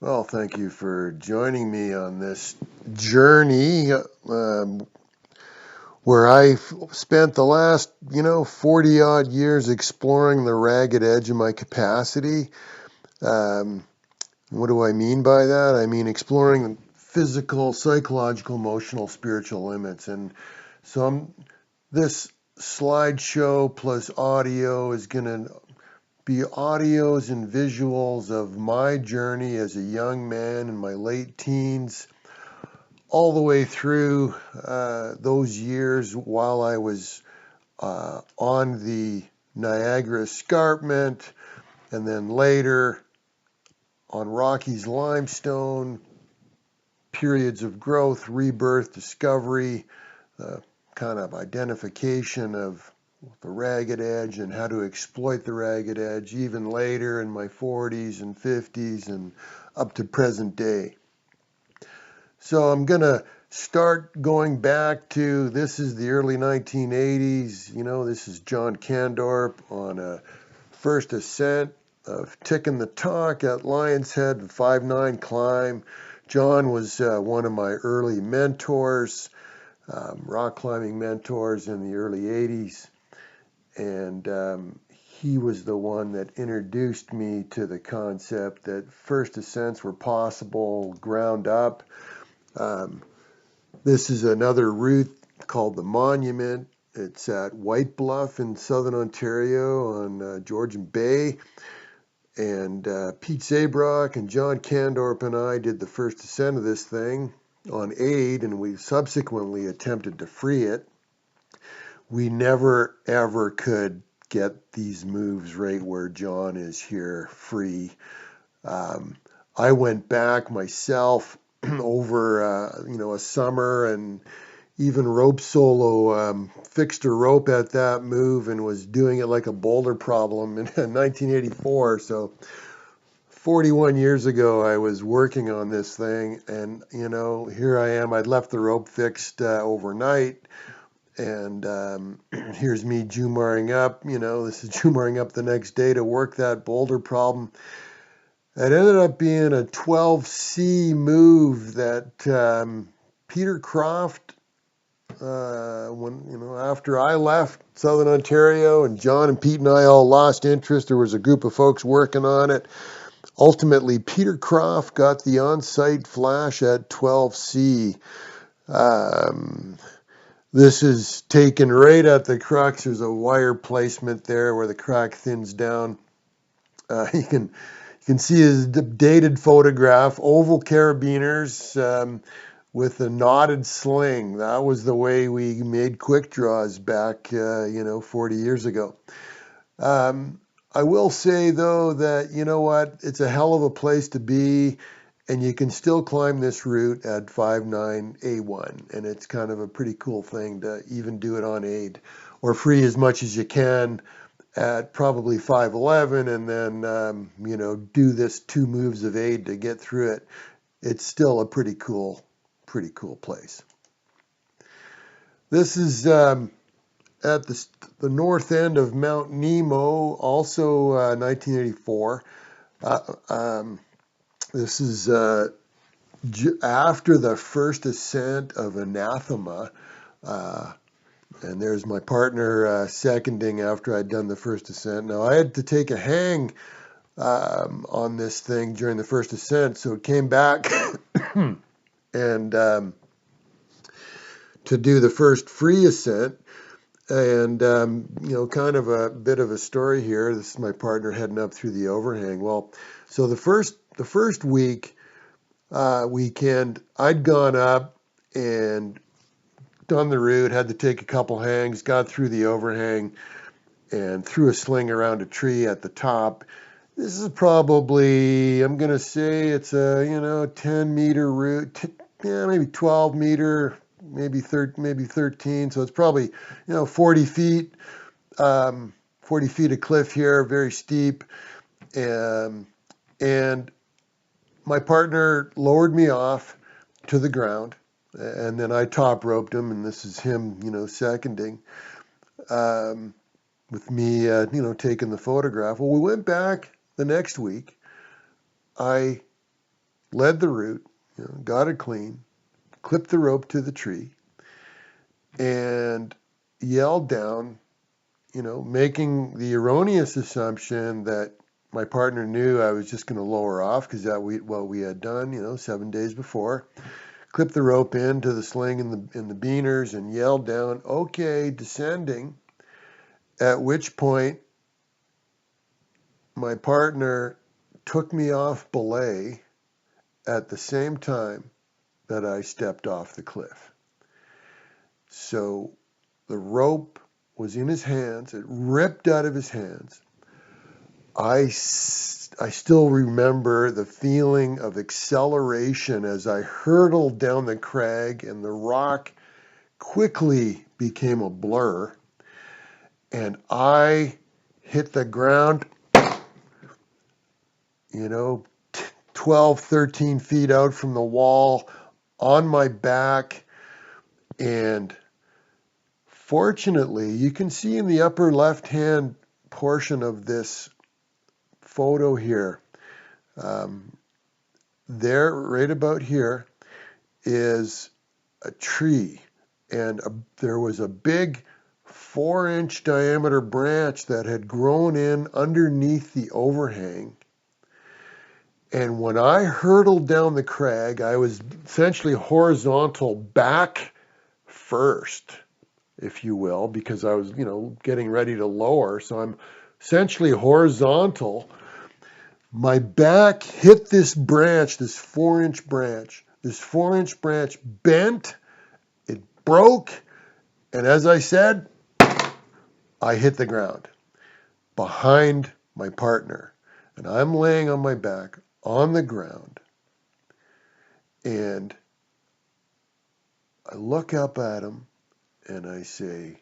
Well, thank you for joining me on this journey where I've spent the last, 40 odd years exploring the ragged edge of my capacity. Um, what do I mean by that? I mean exploring the physical, psychological, emotional, spiritual limits. And so this slideshow plus audio is going to be audios and visuals of my journey as a young man in my late teens all the way through those years while I was on the Niagara Escarpment, and then later on Rockies Limestone, periods of growth, rebirth, discovery, kind of identification of the ragged edge and how to exploit the ragged edge, even later in my 40s and 50s and up to present day. So I'm going to start going back to this is the early 1980s. This is John Candorp on a first ascent of Ticking the Talk at Lion's Head, the 5-9 climb. John was one of my early mentors, rock climbing mentors in the early 80s. And he was the one that introduced me to the concept that first ascents were possible ground up. Um, This is another route called the Monument. It's at White Bluff in southern Ontario on Georgian Bay. And Pete Zabrock and John Candorp and I did the first ascent of this thing on aid, and we subsequently attempted to free it. We never ever could get these moves right where John is here free. Um, I went back myself over a summer and even rope solo, fixed a rope at that move and was doing it like a boulder problem in 1984. So 41 years ago, I was working on this thing, and here I am. I'd left the rope fixed overnight, and here's me Jumaring up. This is Jumaring up the next day to work that boulder problem. It ended up being a 12C move that Peter Croft, when after I left Southern Ontario and John and Pete and I all lost interest, there was a group of folks working on it. Ultimately, Peter Croft got the on-site flash at 12C. Um, this is taken right at the crux. There's a wire placement there where the crack thins down. You can see his dated photograph, oval carabiners with a knotted sling. That was the way we made quick draws back, 40 years ago. I will say, though, that, it's a hell of a place to be, and you can still climb this route at 59A1, and it's kind of a pretty cool thing to even do it on aid, or free as much as you can at probably 511, and then do this 2 moves of aid to get through it. It's still a pretty cool place. This is at the north end of Mount Nemo, also 1984. This is after the first ascent of Anathema. And there's my partner seconding after I'd done the first ascent. Now, I had to take a hang on this thing during the first ascent, so it came back and to do the first free ascent. And, kind of a bit of a story here. This is my partner heading up through the overhang. Well, so the first weekend, I'd gone up and done the route, had to take a couple hangs, got through the overhang, and threw a sling around a tree at the top. This is probably, I'm going to say it's a, 10-meter route, maybe 12-meter, maybe 13. So it's probably, 40 feet, 40 feet of cliff here, very steep. And my partner lowered me off to the ground, and then I top roped him, and this is him, seconding, with me, taking the photograph. Well, we went back the next week. I led the route, got it clean, clipped the rope to the tree, and yelled down, making the erroneous assumption that my partner knew I was just going to lower off because that what we had done, 7 days before. Clipped the rope into the sling in the beaners and yelled down, "Okay, descending." At which point, my partner took me off belay at the same time that I stepped off the cliff. So the rope was in his hands. It ripped out of his hands. I still remember the feeling of acceleration as I hurtled down the crag, and the rock quickly became a blur, and I hit the ground, 12, 13 feet out from the wall, on my back. And fortunately, you can see in the upper left-hand portion of this photo here, there, right about here, is a tree. And there was a big 4-inch diameter branch that had grown in underneath the overhang. And when I hurtled down the crag, I was essentially horizontal back first, if you will, because I was, getting ready to lower. So I'm essentially horizontal. My back hit this branch, this 4-inch branch. This 4-inch branch bent, it broke, and as I said, I hit the ground behind my partner. And I'm laying on my back on the ground, and I look up at him and I say,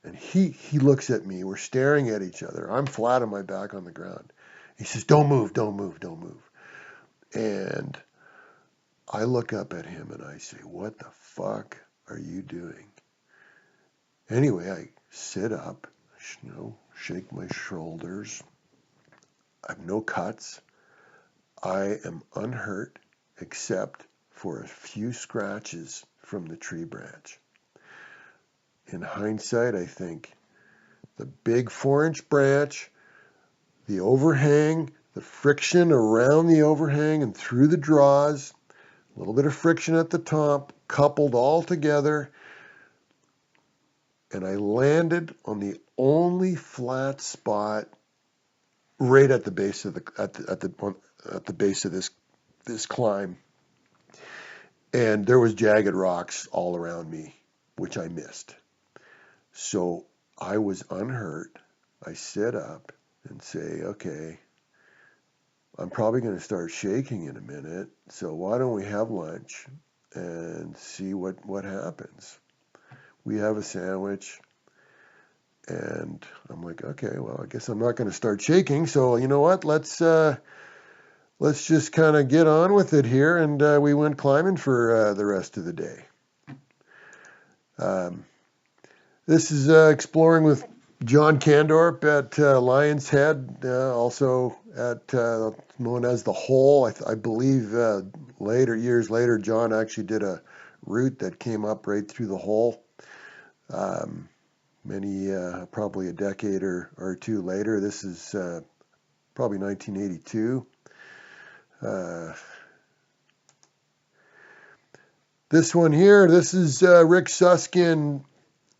and he looks at me, we're staring at each other. I'm flat on my back on the ground. He says, "Don't move, don't move, don't move." And I look up at him and I say, "What the fuck are you doing?" Anyway, I sit up, shake my shoulders. I have no cuts. I am unhurt except for a few scratches from the tree branch. In hindsight, I think the big 4-inch branch, the overhang, the friction around the overhang and through the draws, a little bit of friction at the top, coupled all together, and I landed on the only flat spot right at the base of the base of this climb. And there was jagged rocks all around me, which I missed. So I was unhurt. I sit up and say, "Okay, I'm probably going to start shaking in a minute, so why don't we have lunch and see what happens?" We have a sandwich, and I'm like, "Okay, well, I guess I'm not going to start shaking, so you know what, let's just kind of get on with it here." And we went climbing for the rest of the day. This is Exploring with John Kandorp at Lion's Head, also at known as the Hole. I believe years later, John actually did a route that came up right through the Hole. Probably a decade or two later. This is probably 1982. This one here, this is Rick Susskind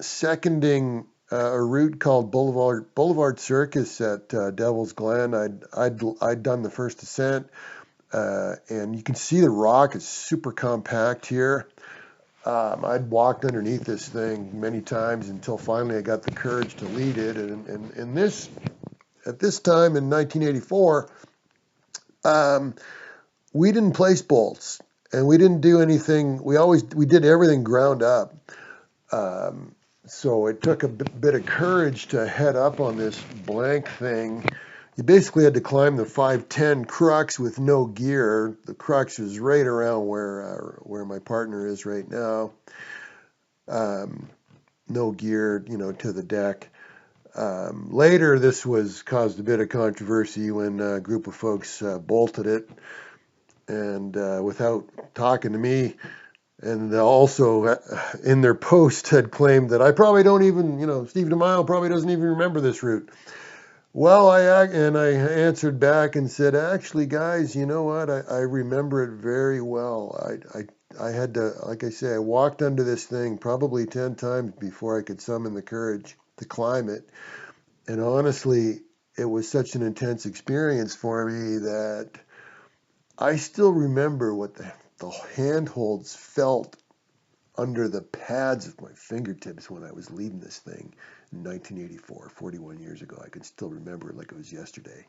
seconding a route called Boulevard Circus at Devil's Glen. I'd done the first ascent, and you can see the rock is super compact here. I'd walked underneath this thing many times until finally I got the courage to lead it. And at this time in 1984, we didn't place bolts, and we didn't do anything. We did everything ground up. So it took a bit of courage to head up on this blank thing. You basically had to climb the 510 crux with no gear. The crux is right around where my partner is right now. No gear, to the deck. Later, this caused a bit of controversy when a group of folks bolted it. and without talking to me. And also in their post had claimed that I probably don't even, Steve DeMille probably doesn't even remember this route. Well, I answered back and said, actually, guys, you know what? I remember it very well. I had to, like I say, I walked under this thing probably 10 times before I could summon the courage to climb it. And honestly, it was such an intense experience for me that I still remember what the handholds felt under the pads of my fingertips when I was leading this thing in 1984, 41 years ago. I can still remember it like it was yesterday.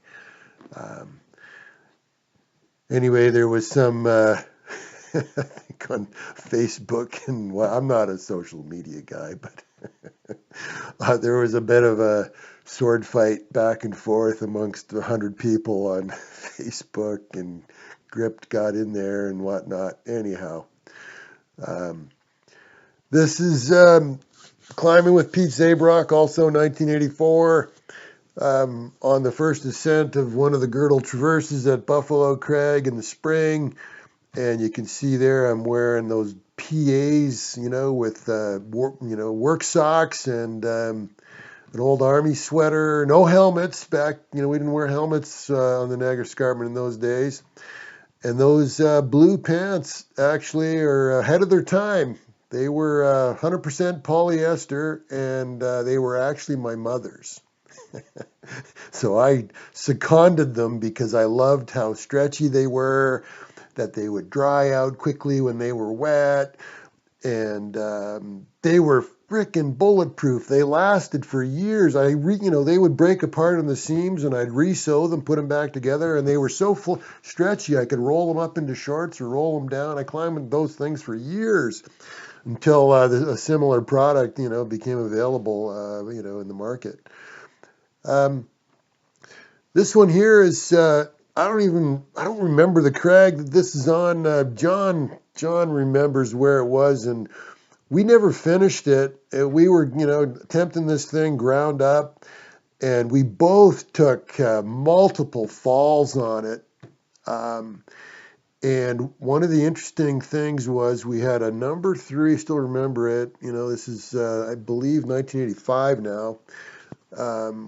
Um, anyway, there was some, I think on Facebook, and well, I'm not a social media guy, but there was a bit of a sword fight back and forth amongst 100 people on Facebook, and Gript got in there and whatnot. Anyhow, um, this is climbing with Pete Zabrock, also 1984, on the first ascent of one of the girdle traverses at Buffalo Crag in the spring. And you can see there I'm wearing those PAs, with work socks and an old army sweater, no helmets. Back, we didn't wear helmets on the Niagara Escarpment in those days. And those blue pants actually are ahead of their time. They were 100% polyester, and they were actually my mother's. So I seconded them because I loved how stretchy they were, that they would dry out quickly when they were wet, and they were freaking bulletproof. They lasted for years. They would break apart in the seams, and I'd re-sew them, put them back together, and they were so stretchy I could roll them up into shorts or roll them down. I climbed those things for years until a similar product, became available, in the market. This one here is I don't remember the crag that this is on. John remembers where it was, and we never finished it. We were, attempting this thing ground up, and we both took multiple falls on it. And one of the interesting things was we had a number 3, still remember it. This is, I believe, 1985 now.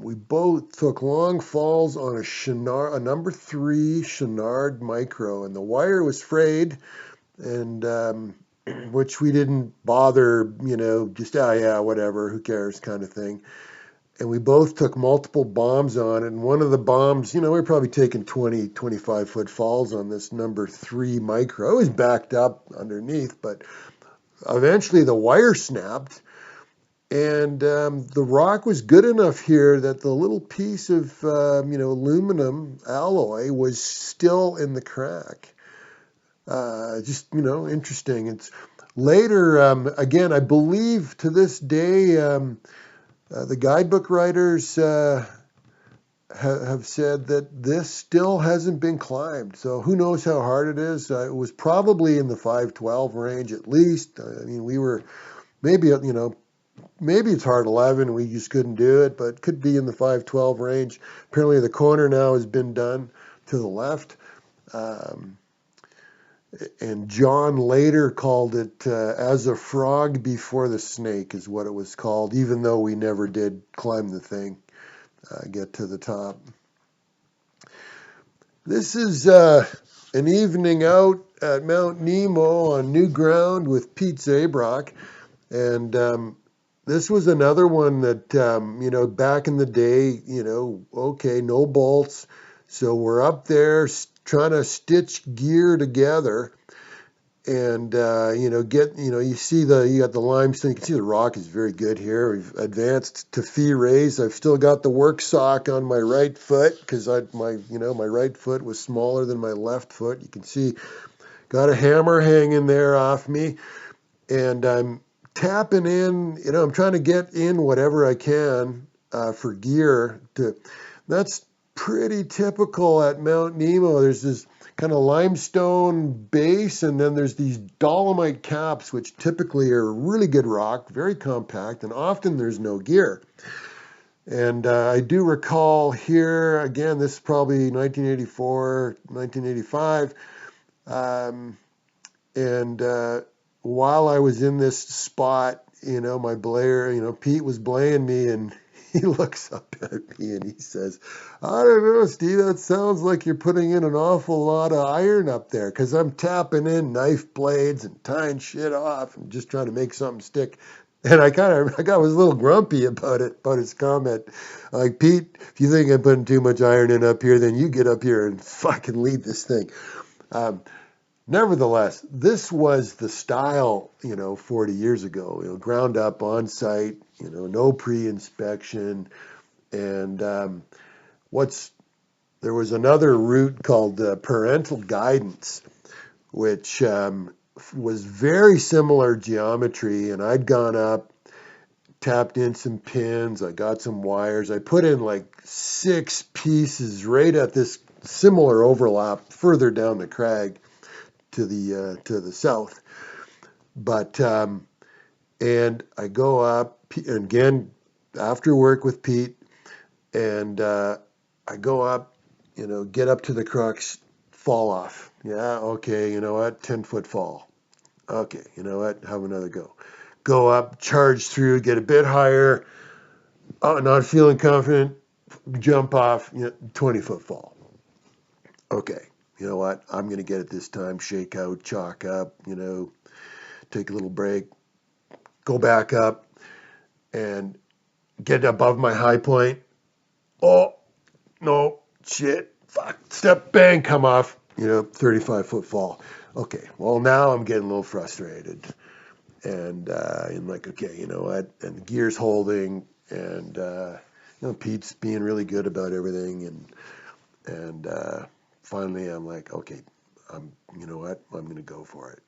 We both took long falls on a number 3 Chenard Micro, and the wire was frayed, and which we didn't bother, just, yeah, whatever, who cares kind of thing. And we both took multiple bombs on it, and one of the bombs, we were probably taking 20, 25-foot falls on this number 3 Micro. It was backed up underneath, but eventually the wire snapped. And the rock was good enough here that the little piece of, aluminum alloy was still in the crack. Just, interesting. It's later, again, I believe to this day, the guidebook writers have said that this still hasn't been climbed. So who knows how hard it is. It was probably in the 512 range at least. We were maybe, maybe it's hard 11, we just couldn't do it, but it could be in the 512 range. Apparently the corner now has been done to the left. And John later called it as a frog before the snake is what it was called, even though we never did climb the thing, get to the top. This is an evening out at Mount Nemo on new ground with Pete Zabrock. And this was another one that, back in the day, okay, no bolts. So we're up there trying to stitch gear together and, you got the limestone. You can see the rock is very good here. We've advanced to fee raise. I've still got the work sock on my right foot because my right foot was smaller than my left foot. You can see, got a hammer hanging there off me, and I'm tapping in, I'm trying to get in whatever I can for gear. That's pretty typical at Mount Nemo. There's this kind of limestone base, and then there's these dolomite caps, which typically are really good rock, very compact, and often there's no gear. And I do recall here, again, this is probably 1984, 1985, Um, and while I was in this spot, my blayer, Pete was blaying me, and he looks up at me and he says, I don't know, Steve, that sounds like you're putting in an awful lot of iron up there, because I'm tapping in knife blades and tying shit off and just trying to make something stick. And I was a little grumpy about it, about his comment. Like, Pete, if you think I'm putting too much iron in up here, then you get up here and fucking lead this thing. Um, Nevertheless, this was the style, 40 years ago, ground up on site, no pre-inspection. And there was another route called parental guidance, which was very similar geometry. And I'd gone up, tapped in some pins, I got some wires, I put in like 6 pieces right at this similar overlap further down the crag to the south. But and I go up again after work with Pete, and I go up, get up to the crux, fall off. Yeah, okay, you know what? 10-foot fall. Okay, you know what? Have another go. Go up, charge through, get a bit higher. Oh, not feeling confident. Jump off. 20-foot fall. Okay, you know what? I'm going to get it this time. Shake out, chalk up, take a little break, go back up, and get above my high point. Oh, no, shit, fuck, step, bang, come off, 35-foot fall. Okay, well, now I'm getting a little frustrated. And I'm like, okay, you know what? And the gear's holding, and, Pete's being really good about everything. And finally, I'm like, okay, you know what? I'm going to go for it.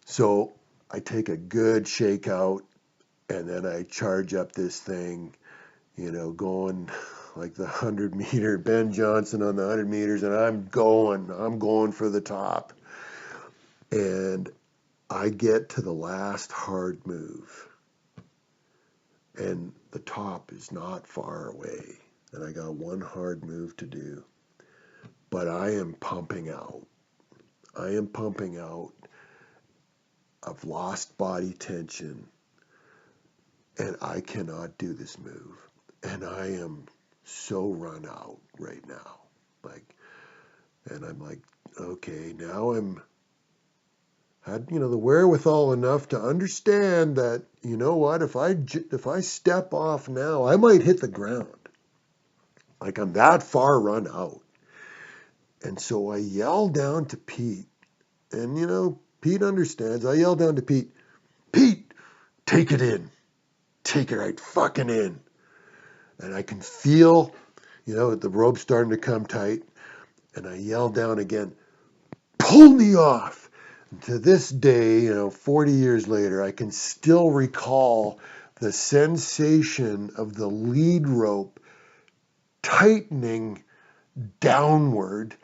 So I take a good shake out, and then I charge up this thing, going like the 100-meter, Ben Johnson on the 100 meters, and I'm going for the top. And I get to the last hard move, and the top is not far away, and I got one hard move to do, but I am pumping out. I've lost body tension, and I cannot do this move. And I am so run out right now. And I'm like, okay, now had the wherewithal enough to understand that, you know what, if I step off now, I might hit the ground. Like, I'm that far run out. And so I yell down to Pete, and Pete understands. I yell down to Pete, take it in. Take it right fucking in. And I can feel, the rope starting to come tight. And I yell down again, pull me off. And to this day, 40 years later, I can still recall the sensation of the lead rope tightening downward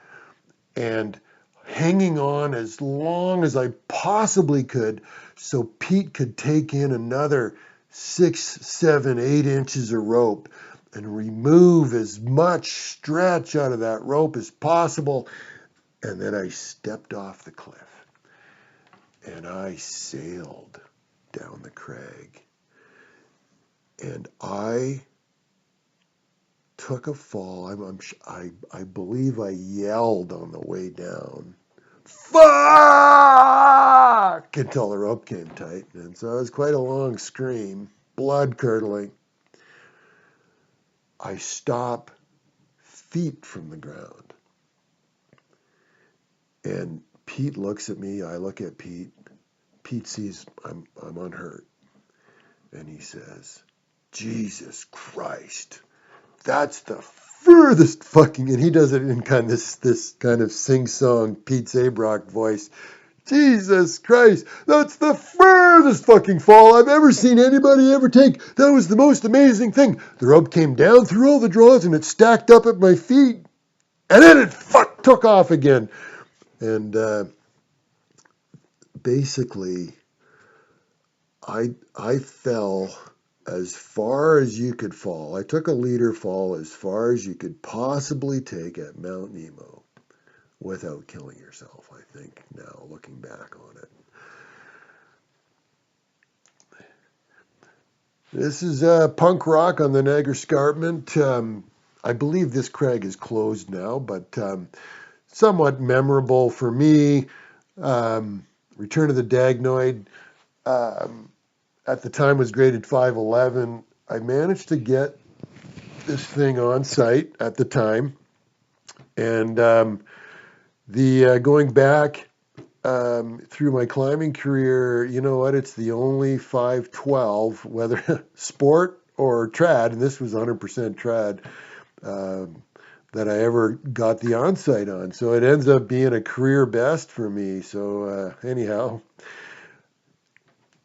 and hanging on as long as I possibly could so Pete could take in another 6, 7, 8 inches of rope and remove as much stretch out of that rope as possible. And then I stepped off the cliff and I sailed down the crag. And I took a fall. I believe I yelled on the way down, fuck, until the rope came tight. And so it was quite a long scream, blood curdling. I stop feet from the ground. And Pete looks at me. I look at Pete. Pete sees I'm unhurt. And he says, Jesus Christ, that's the furthest fucking, and he does it in kind of this kind of sing-song Pete Sabrock voice. Jesus Christ, that's the furthest fucking fall I've ever seen anybody ever take. That was the most amazing thing. The rope came down through all the draws and it stacked up at my feet. And then it took off again. And basically, I fell as far as you could fall. I took a leader fall as far as you could possibly take at Mount Nemo. without killing yourself, I think, now looking back on it. This is punk rock on the Niagara Escarpment. I believe this crag is closed now, but somewhat memorable for me. Return of the Dagnoid. At the time was graded 511. I managed to get this thing on site at the time, and the going back through my climbing career, you know what? It's the only 512, whether sport or trad, and this was 100% trad, that I ever got the on-site on. So it ends up being a career best for me. So anyhow,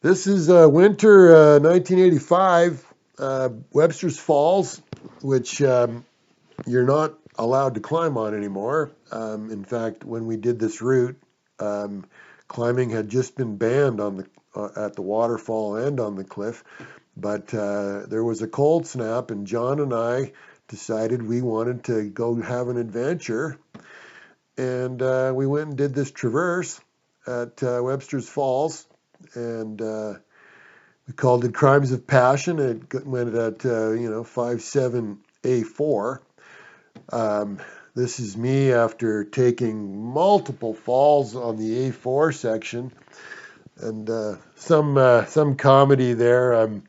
this is winter 1985, Webster's Falls, which you're not allowed to climb on anymore. In fact, when we did this route, climbing had just been banned on the at the waterfall and on the cliff, but there was a cold snap, and John and I decided we wanted to go have an adventure, and we went and did this traverse at Webster's Falls, and we called it Crimes of Passion. It went at 57A4. This is me after taking multiple falls on the A4 section, and some comedy there. I'm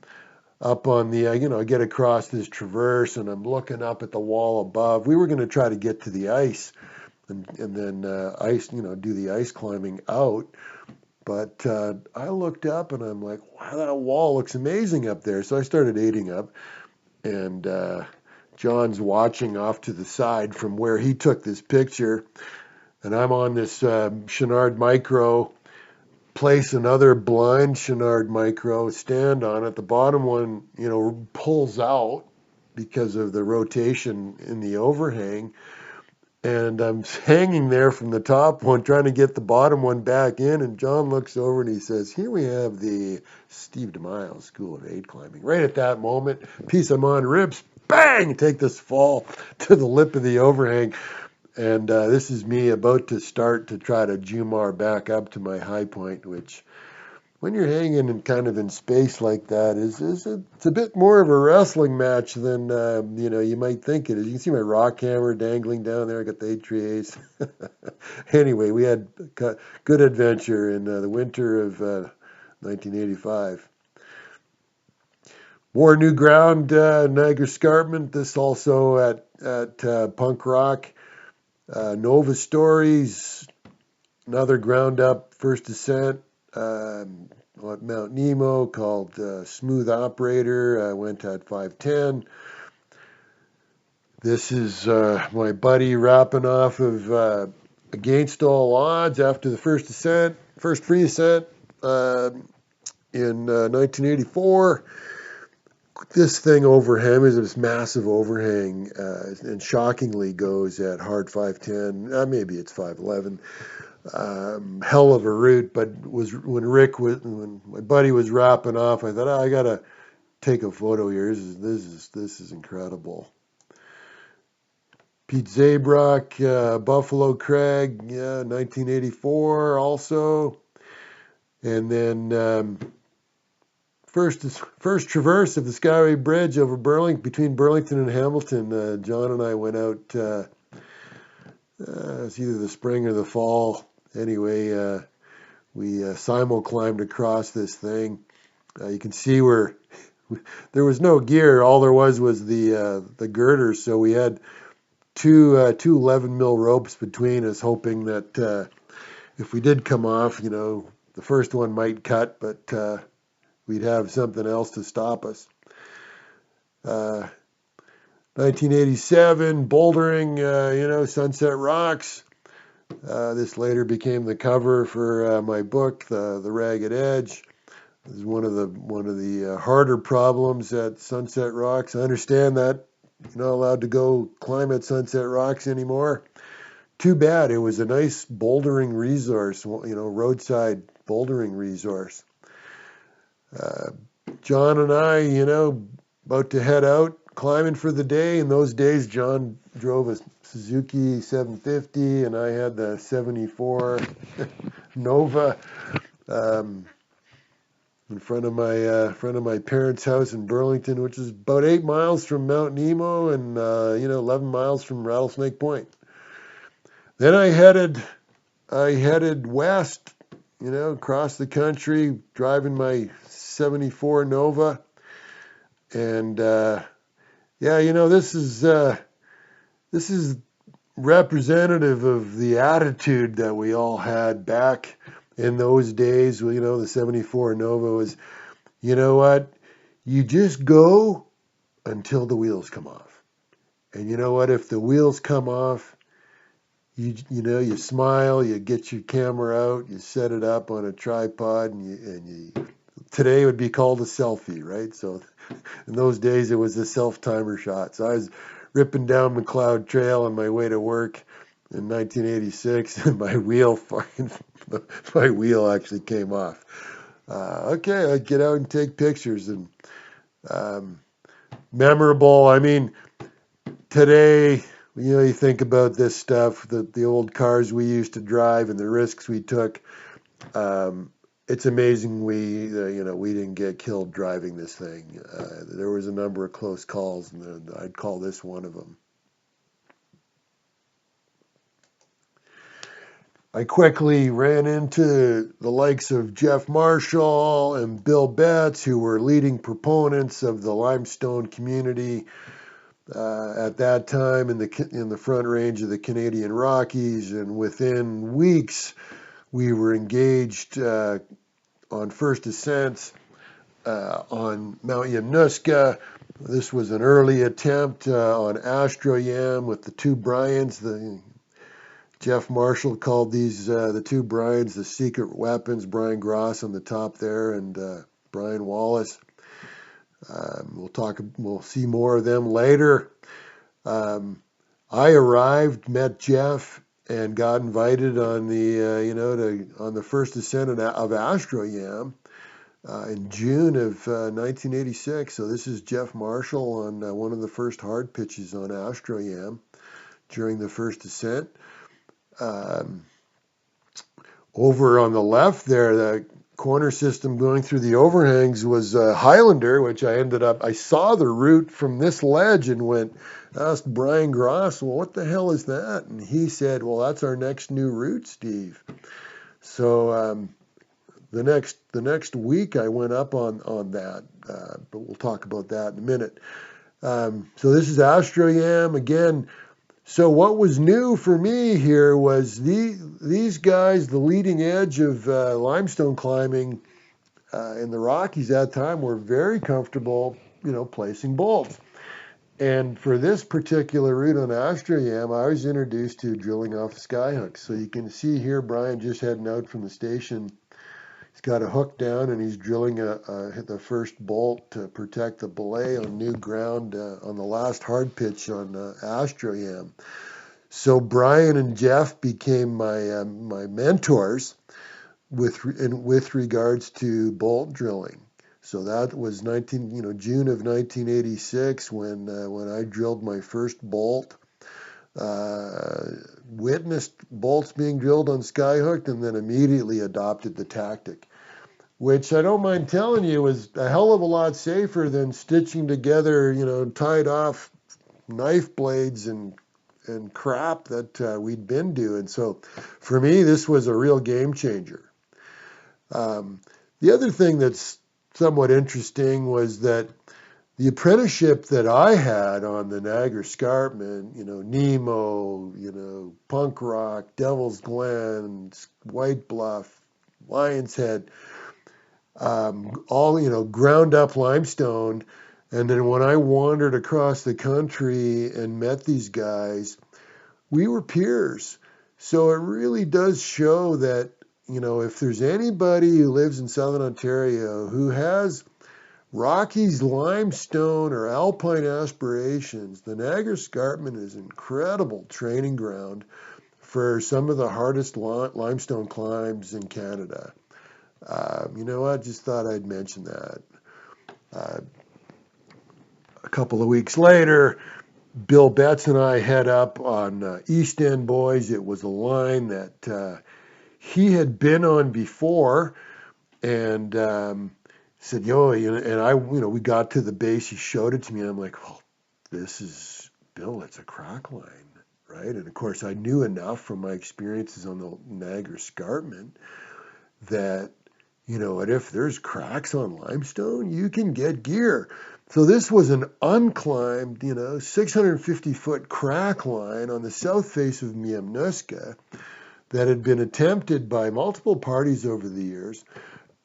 up on the I get across this traverse, and I'm looking up at the wall above. We were going to try to get to the ice, and then ice do the ice climbing out. But I looked up, and I'm like, wow, that wall looks amazing up there. So I started aiding up, and John's watching off to the side from where he took this picture, and I'm on this Chenard Micro, place another blind Chenard Micro, stand on it. The bottom one, pulls out because of the rotation in the overhang, and I'm hanging there from the top one, trying to get the bottom one back in, and John looks over and he says, here we have the Steve DeMille School of Aid Climbing. Right at that moment, piece I'm on rips, bang, take this fall to the lip of the overhang. And this is me about to start to try to Jumar back up to my high point, which when you're hanging and kind of in space like that, it's a bit more of a wrestling match than you might think it is. You can see my rock hammer dangling down there. I got the HVAs. Anyway, we had good adventure in the winter of 1985. More new ground, Niagara Escarpment. This also at Punk Rock. Nova Stories, another ground up first ascent. At Mount Nemo called Smooth Operator. Went at 510. This is my buddy rapping off of Against All Odds after the first free ascent in 1984. This thing overhang is this massive overhang, and shockingly goes at hard 510. Maybe it's 511. Hell of a route, but when my buddy was wrapping off, I thought, I gotta take a photo here. This is incredible. Pete Zabrock, Buffalo Crag, 1984 also, and then first traverse of the Skyway Bridge over between Burlington and Hamilton. John and I went out. It's either the spring or the fall. Anyway, we simul-climbed across this thing. You can see where there was no gear. All there was the girders. So we had two 11 mil ropes between us, hoping that if we did come off, the first one might cut, but we'd have something else to stop us. 1987, bouldering, Sunset Rocks. This later became the cover for my book, The Ragged Edge. This is one of the harder problems at Sunset Rocks. I understand that you're not allowed to go climb at Sunset Rocks anymore. Too bad. It was a nice bouldering resource, roadside bouldering resource. John and I, about to head out climbing for the day. In those days, John drove a Suzuki 750, and I had the 74 Nova. Um, in front of my parents' house in Burlington, which is about 8 miles from Mount Nemo and 11 miles from Rattlesnake Point. Then I headed west, across the country, driving my 74 Nova, and this is representative of the attitude that we all had back in those days. The 74 Nova was, you know what? You just go until the wheels come off. And you know what? If the wheels come off, you smile, you get your camera out, you set it up on a tripod, and today would be called a selfie, right? So in those days, it was a self-timer shot. So I was ripping down McLeod Trail on my way to work in 1986, and my wheel actually came off. Okay, I'd get out and take pictures, and memorable. I mean, today, you think about this stuff, the old cars we used to drive and the risks we took. It's amazing we didn't get killed driving this thing. There was a number of close calls, and I'd call this one of them. I quickly ran into the likes of Jeff Marshall and Bill Betts, who were leading proponents of the limestone community at that time in the Front Range of the Canadian Rockies, and within weeks we were engaged on first ascents on Mount Yamnuska. This was an early attempt on Astroyam with the two Bryans. Jeff Marshall called these the two Bryans the secret weapons. Brian Gross on the top there, and Brian Wallace. We'll see more of them later. I arrived, met Jeff, and got invited on the first ascent of Astroyam in June of 1986. So this is Jeff Marshall on one of the first hard pitches on Astroyam during the first ascent. Over on the left there, the corner system going through the overhangs was Highlander, which I saw the route from this ledge and asked Brian Gross, well, what the hell is that? And he said, well, that's our next new route, Steve. So the next week I went up on that, but we'll talk about that in a minute. So this is Astroyam again. So what was new for me here was these guys, the leading edge of limestone climbing in the Rockies at that time, were very comfortable, placing bolts. And for this particular route on Astroyam, I was introduced to drilling off the skyhooks. So you can see here Brian just heading out from the station. He's got a hook down and he's drilling the first bolt to protect the belay on new ground on the last hard pitch on Astroyam. So Brian and Jeff became my mentors with regards to bolt drilling. So that was June of 1986 when I drilled my first bolt. Witnessed bolts being drilled on skyhook, and then immediately adopted the tactic, which I don't mind telling you was a hell of a lot safer than stitching together, tied off knife blades and crap that we'd been doing. So for me, this was a real game changer. The other thing that's somewhat interesting was that the apprenticeship that I had on the Niagara Escarpment, Nemo, Punk Rock, Devil's Glen, White Bluff, Lion's Head, all, ground up limestone. And then when I wandered across the country and met these guys, we were peers. So it really does show that, if there's anybody who lives in Southern Ontario who has Rockies limestone or alpine aspirations, the Niagara Escarpment is an incredible training ground for some of the hardest limestone climbs in Canada. I just thought I'd mention that. A couple of weeks later, Bill Betts and I head up on East End Boys. It was a line that he had been on before, and said, "Yo," and I, we got to the base. He showed it to me, and I'm like, "Well, this is Bill. It's a crack line, right?" And of course, I knew enough from my experiences on the Niagara Escarpment that, and if there's cracks on limestone, you can get gear. So this was an unclimbed, 650-foot crack line on the south face of Miamnuska that had been attempted by multiple parties over the years.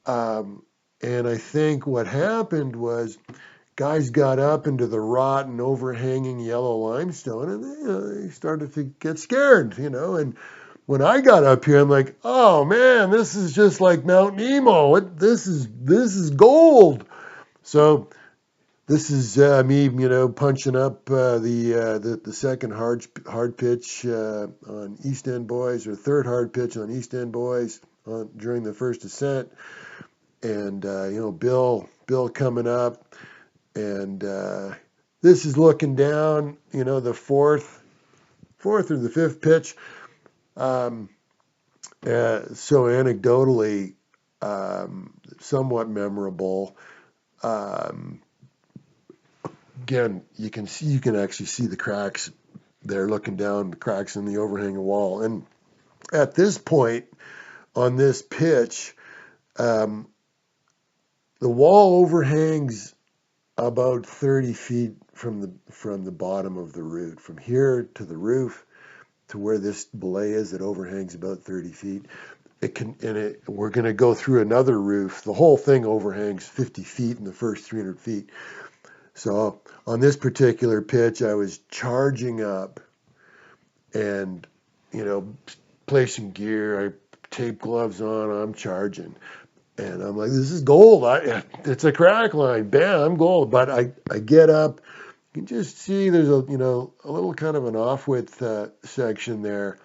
And I think what happened was guys got up into the rotten, overhanging yellow limestone, and they started to get scared, And when I got up here, I'm like, "Oh man, this is just like Mount Nemo. This is gold." So this is me, punching up the second hard pitch on East End Boys, or third hard pitch on East End Boys during the first ascent, and Bill coming up, and this is looking down, the fourth or the fifth pitch. So anecdotally, somewhat memorable. Again, you can actually see the cracks there, looking down, the cracks in the overhanging wall. And at this point on this pitch, the wall overhangs about 30 feet from the bottom of the root. From here to the roof, to where this belay is, it overhangs about 30 feet. We're going to go through another roof. The whole thing overhangs 50 feet in the first 300 feet. So on this particular pitch, I was charging up and, placing gear. I tape gloves on, I'm charging. And I'm like, this is gold. It's a crack line. Bam, I'm gold. But I get up. You can just see there's a little kind of an off-width section there.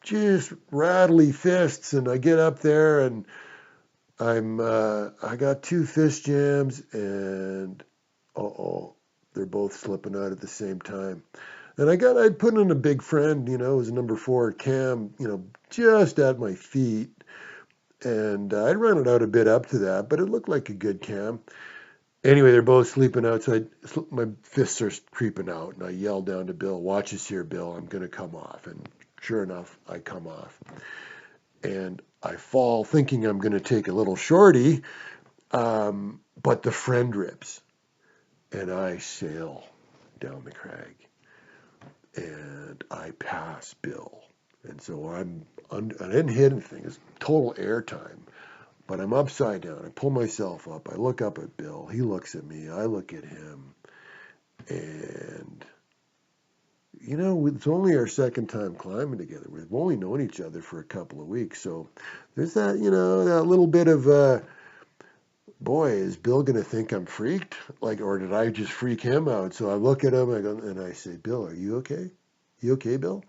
Just rattly fists. And I get up there, and I got two fist jams, and they're both slipping out at the same time. And I'd put in a big friend, it was a number 4 cam, just at my feet. And I'd run it out a bit up to that, but it looked like a good cam. Anyway, they're both sleeping out, so my fists are creeping out, and I yell down to Bill, "Watch us here, Bill, I'm going to come off." And sure enough, I come off. And I fall thinking I'm going to take a little shorty, but the friend rips. And I sail down the crag, and I pass Bill. And so I didn't hit anything. It's total air time. But I'm upside down. I pull myself up. I look up at Bill. He looks at me. I look at him. And, it's only our second time climbing together. We've only known each other for a couple of weeks. So there's that, that little bit of, boy, is Bill going to think I'm freaked? Or did I just freak him out? So I look at him and I say, "Bill, are you okay? You okay, Bill?"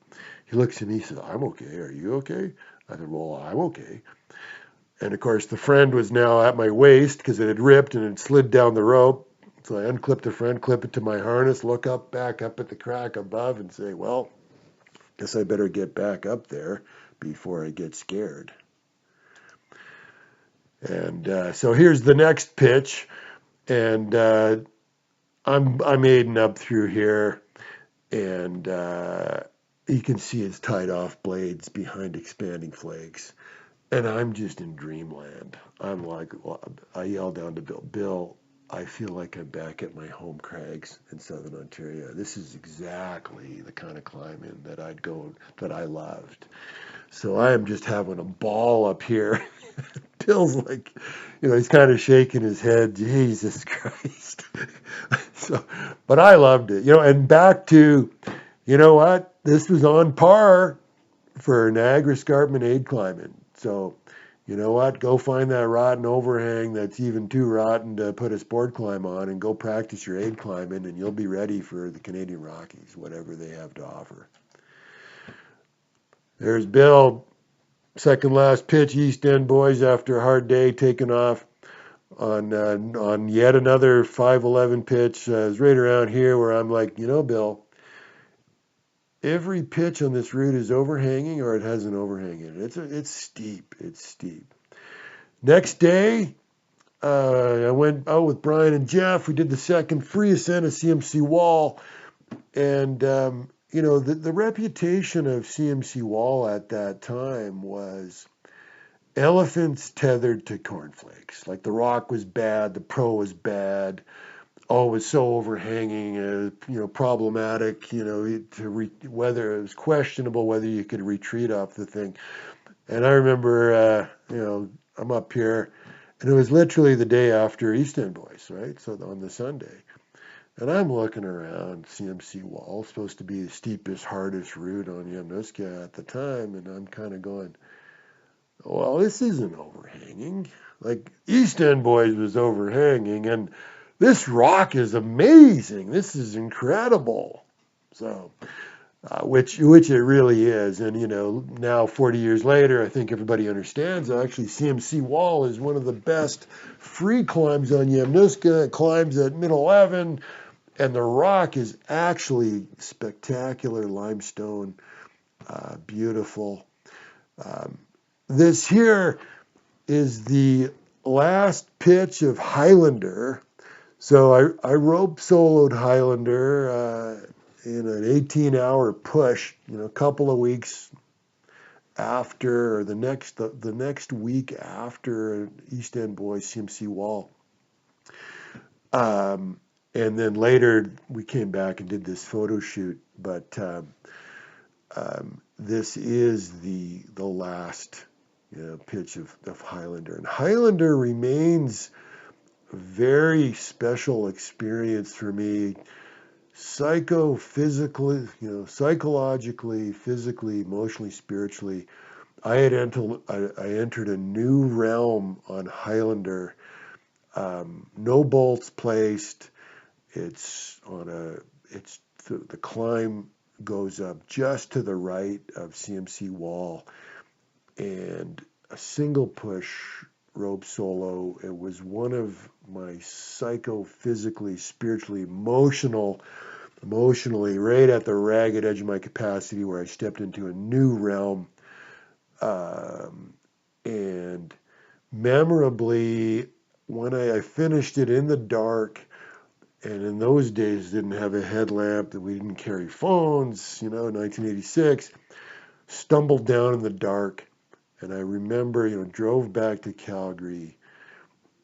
He looks at me, he says, "I'm okay. Are you okay?" I said, "Well, I'm okay." And of course, the friend was now at my waist because it had ripped and it slid down the rope. So I unclipped the friend, clip it to my harness, look back up at the crack above, and say, "Well, guess I better get back up there before I get scared." And so here's the next pitch, and I'm aiding up through here, and you can see it's tied off blades behind expanding flakes. And I'm just in dreamland. I'm like, I yell down to Bill, "Bill, I feel like I'm back at my home crags in Southern Ontario. This is exactly the kind of climbing that I loved. So I am just having a ball up here." Bill's like, he's kind of shaking his head. Jesus Christ. But I loved it, and back to, what? This was on par for Niagara Escarpment aid climbing. So, you know what? Go find that rotten overhang that's even too rotten to put a sport climb on, and go practice your aid climbing, and you'll be ready for the Canadian Rockies, whatever they have to offer. There's Bill, second last pitch, East End Boys, after a hard day, taking off on yet another 5:11 pitch. It's right around here where I'm like, Bill, every pitch on this route is overhanging or it has an overhang in it. It's steep. It's steep. Next day, I went out with Brian and Jeff. We did the second free ascent of CMC Wall. And, the reputation of CMC Wall at that time was elephants tethered to cornflakes. Like the rock was bad, the pro was bad. Oh, it was so overhanging, problematic, whether it was questionable whether you could retreat off the thing. And I remember, I'm up here, and it was literally the day after East End Boys, right? So on the Sunday. And I'm looking around CMC Wall, supposed to be the steepest, hardest route on Yamnuska at the time, and I'm kind of going, well, this isn't overhanging. Like East End Boys was overhanging, and this rock is amazing. This is incredible. So, which it really is. And, now 40 years later, I think everybody understands actually CMC Wall is one of the best free climbs on Yamnuska. It climbs at mid 11, and the rock is actually spectacular limestone, beautiful. This here is the last pitch of Highlander. So I rope soloed Highlander in an 18-hour push, a couple of weeks after, or the next week after East End Boys CMC Wall. And then later we came back and did this photo shoot, but this is the last pitch of Highlander. And Highlander remains a very special experience for me, psychologically, physically, emotionally, spiritually. I entered a new realm on Highlander. No bolts placed. The climb goes up just to the right of CMC Wall, and a single push rope solo. It was one of my physically, spiritually, emotionally right at the ragged edge of my capacity, where I stepped into a new realm. And memorably, when I finished it in the dark, and in those days didn't have a headlamp, that we didn't carry phones, 1986, stumbled down in the dark. And I remember, drove back to Calgary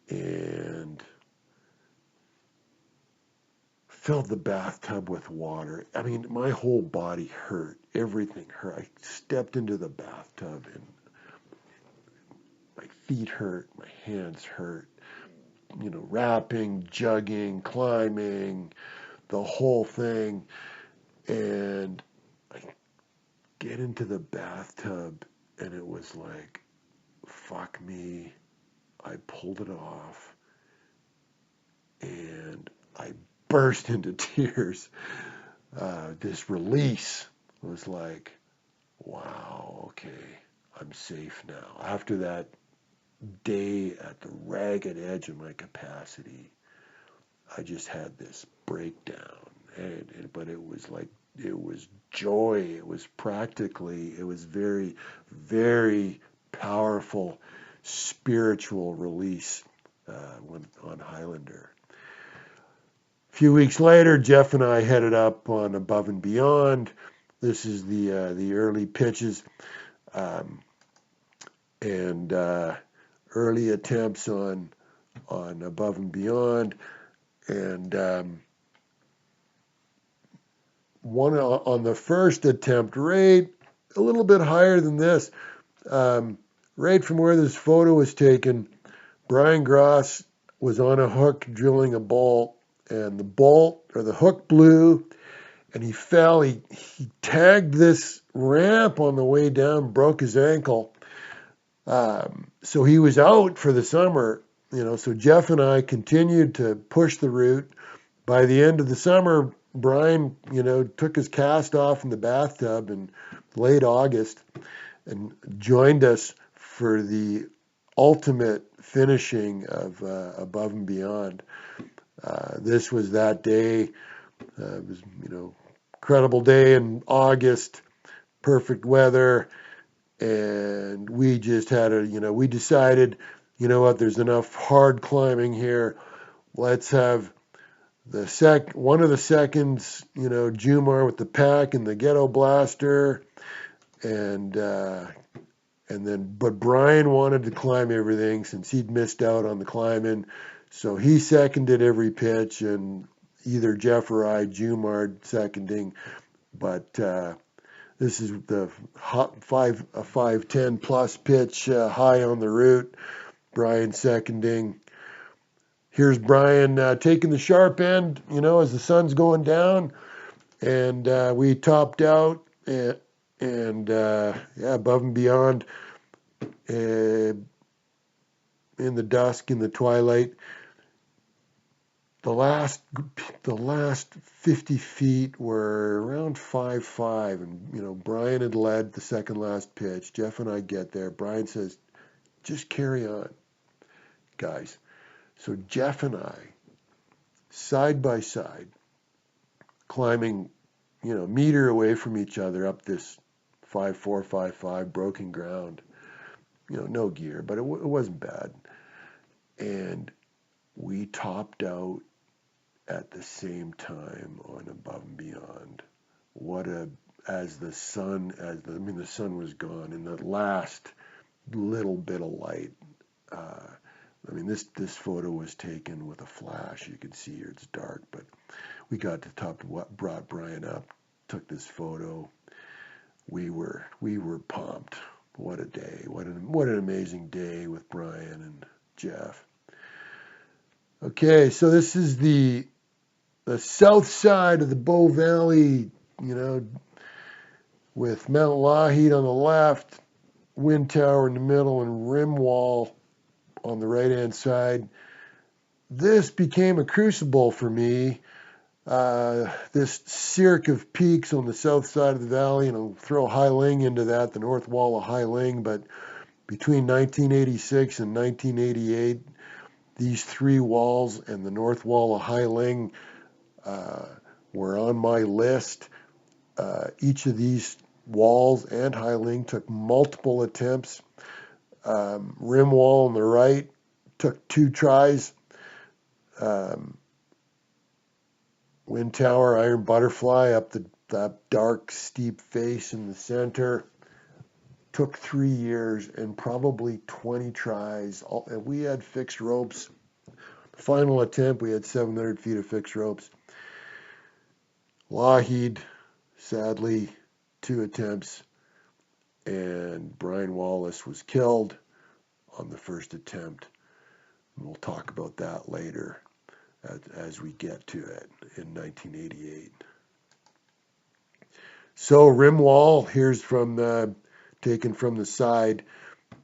and filled the bathtub with water. I mean, my whole body hurt. Everything hurt. I stepped into the bathtub and my feet hurt, my hands hurt. Rapping, jugging, climbing, the whole thing. And I get into the bathtub, and it was like, fuck me. I pulled it off, and I burst into tears. This release was like, wow, okay, I'm safe now. After that day at the ragged edge of my capacity, I just had this breakdown. But it was like, it was joy. It was very, very powerful spiritual release on Highlander. A few weeks later, Jeff and I headed up on Above and Beyond. This is the early pitches and early attempts on Above and Beyond, and one on the first attempt, right a little bit higher than this, right from where this photo was taken. Brian Gross was on a hook drilling a bolt, and the bolt or the hook blew, and he fell. He tagged this ramp on the way down, broke his ankle. So he was out for the summer, so Jeff and I continued to push the route. By the end of the summer, Brian, took his cast off in the bathtub in late August and joined us for the ultimate finishing of Above and Beyond. This was that day. It was, incredible day in August, perfect weather, and we just had we decided, you know what, there's enough hard climbing here. Let's have one of the seconds, Jumar with the pack and the ghetto blaster, and but Brian wanted to climb everything since he'd missed out on the climbing, so he seconded every pitch, and either Jeff or I, Jumar seconding, but this is the hot 510 plus pitch, high on the route. Brian seconding. Here's Brian taking the sharp end, as the sun's going down, and we topped out and above and beyond in the dusk, in the twilight. The last 50 feet were around 5.5, and Brian had led the second last pitch. Jeff and I get there. Brian says, "Just carry on, guys." So Jeff and I, side by side, climbing, meter away from each other up this 5.4, 5.5 broken ground. No gear, but it wasn't bad. And we topped out at the same time on Above and Beyond. The sun was gone, and the last little bit of light. This photo was taken with a flash. You can see here it's dark, but we got to top what brought Brian up, took this photo. We were pumped. What a day! What an amazing day with Brian and Jeff. Okay, so this is the south side of the Bow Valley, with Mount Lougheed on the left, Wind Tower in the middle, and rim wall on the right-hand side. This became a crucible for me. This cirque of peaks on the south side of the valley, and I'll throw Hai Ling into that, the north wall of Hai Ling, but between 1986 and 1988, these three walls and the north wall of Hai Ling were on my list. Each of these walls and Hai Ling took multiple attempts. Rim wall on the right took 2 tries. Wind Tower, Iron Butterfly up that dark, steep face in the center took 3 years and probably 20 tries. And we had fixed ropes. Final attempt, we had 700 feet of fixed ropes. Lougheed, sadly, 2 attempts, and Brian Wallace was killed on the first attempt. And we'll talk about that later as we get to it in 1988. So rim wall, here's taken from the side.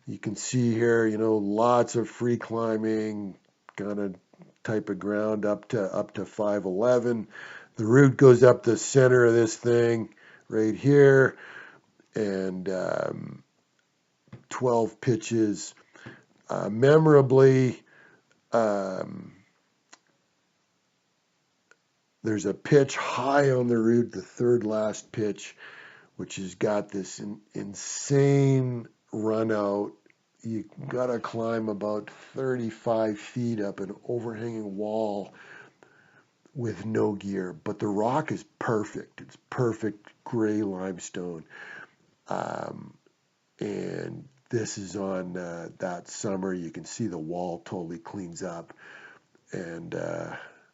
You can see here, lots of free climbing, kind of type of ground up to 511. The route goes up the center of this thing right here, and 12 pitches. Memorably, there's a pitch high on the route, the third last pitch, which has got this insane run out. You got to climb about 35 feet up an overhanging wall with no gear, but the rock is perfect. It's perfect gray limestone. And this is on that summer. You can see the wall totally cleans up. And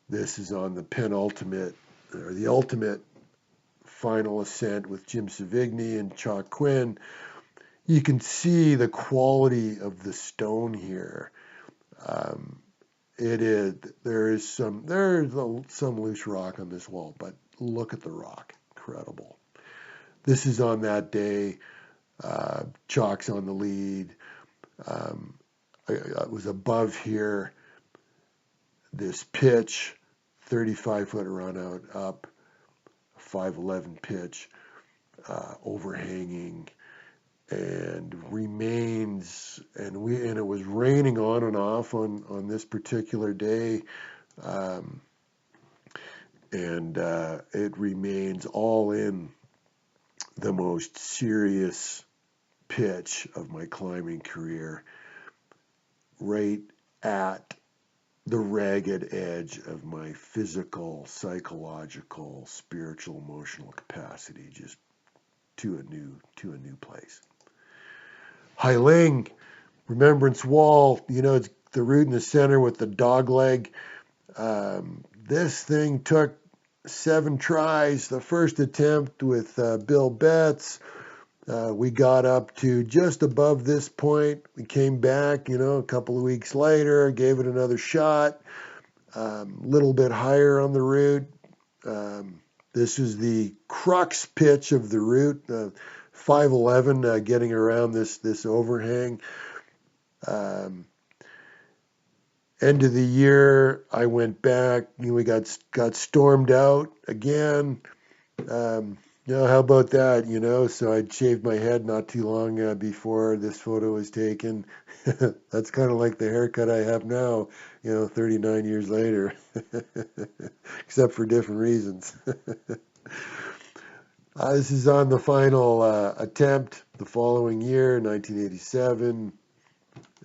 this is on the ultimate final ascent with Jim Savigny and Chalk Quinn. You can see the quality of the stone here. There's some loose rock on this wall, but look at the rock, incredible. This is on that day. Chalk's on the lead. I was above here. This pitch, 35-foot run out up, 511 pitch, overhanging, and remains. And it was raining on and off on this particular day. and it remains all in the most serious pitch of my climbing career, right at the ragged edge of my physical, psychological, spiritual, emotional capacity, just to a new place. Hailing, Remembrance Wall, it's the route in the center with the dog leg. This thing took 7 tries. The first attempt with Bill Betts, we got up to just above this point. We came back, a couple of weeks later, gave it another shot, a little bit higher on the route. This is the crux pitch of the route, 511, getting around this overhang. End of the year, I went back. We got stormed out again. How about that? So I'd shaved my head not too long before this photo was taken. That's kind of like the haircut I have now, 39 years later, except for different reasons. This is on the final attempt the following year, 1987.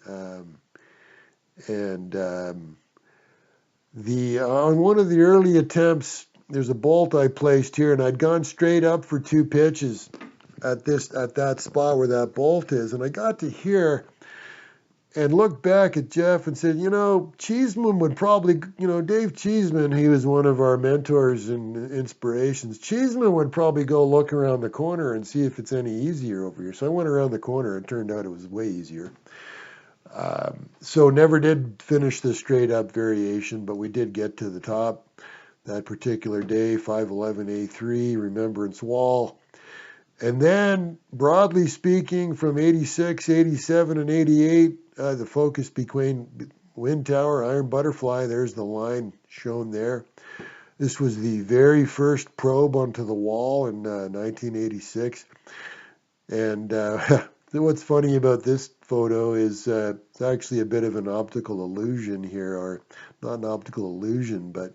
On one of the early attempts, there's a bolt I placed here, and I'd gone straight up for 2 pitches at that spot where that bolt is, and I got to here and looked back at Jeff and said, Cheeseman would probably, Dave Cheeseman, he was one of our mentors and inspirations. Cheeseman would probably go look around the corner and see if it's any easier over here. So I went around the corner, and it turned out it was way easier. So never did finish the straight up variation, but we did get to the top that particular day, 511A3, Remembrance Wall. And then, broadly speaking, from 86, 87, and 88, the focus between Wind Tower, Iron Butterfly, there's the line shown there. This was the very first probe onto the wall in 1986. And what's funny about this photo is it's actually a bit of an optical illusion here, or not an optical illusion, but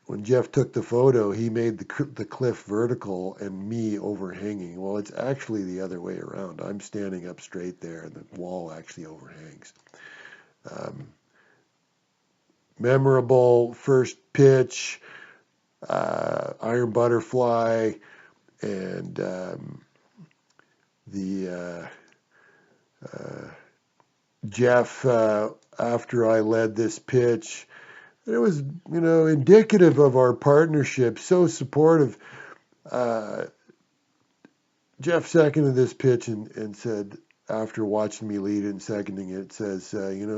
when Jeff took the photo, he made the cliff vertical and me overhanging. Well, it's actually the other way around. I'm standing up straight there, and the wall actually overhangs. Memorable first pitch, Iron Butterfly, and Jeff, after I led this pitch, it was, indicative of our partnership, so supportive. Jeff seconded this pitch and said, after watching me lead it and seconding it, says,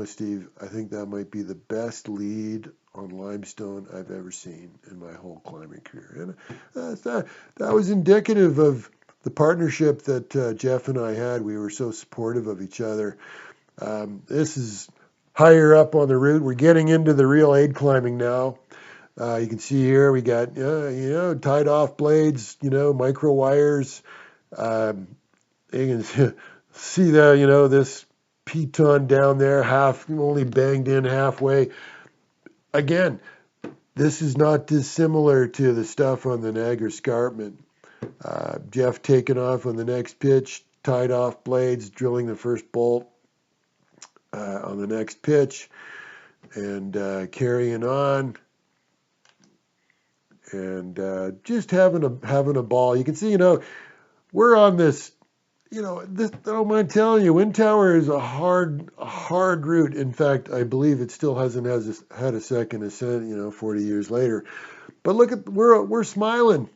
Steve, I think that might be the best lead on Limestone I've ever seen in my whole climbing career. And that was indicative of the partnership that Jeff and I had. We were so supportive of each other. This is higher up on the route. We're getting into the real aid climbing now. You can see here we got, tied off blades, micro wires. You can see the, this piton down there, only banged in halfway. Again, this is not dissimilar to the stuff on the Niagara Escarpment. Jeff taking off on the next pitch, tied off blades, drilling the first bolt on the next pitch, and carrying on, and just having a ball. You can see, we're on this. I don't mind telling you, Wind Tower is a hard route. In fact, I believe it still hasn't had a second ascent, 40 years later. But look at, we're smiling,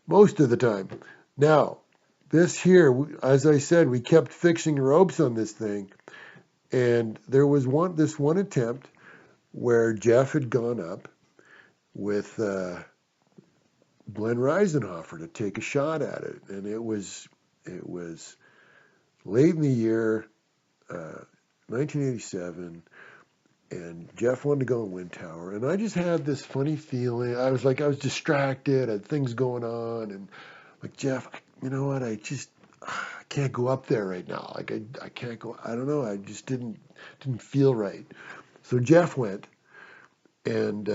most of the time. Now, this here, as I said, we kept fixing ropes on this thing, and there was this one attempt where Jeff had gone up with Glenn Reisenhofer to take a shot at it, and it was late in the year, 1987, and Jeff wanted to go in Wind Tower, and I just had this funny feeling. I was distracted, I had things going on, and like, Jeff, you know what, I can't go up there right now. Like, I can't go, I don't know, I just didn't feel right. So Jeff went, And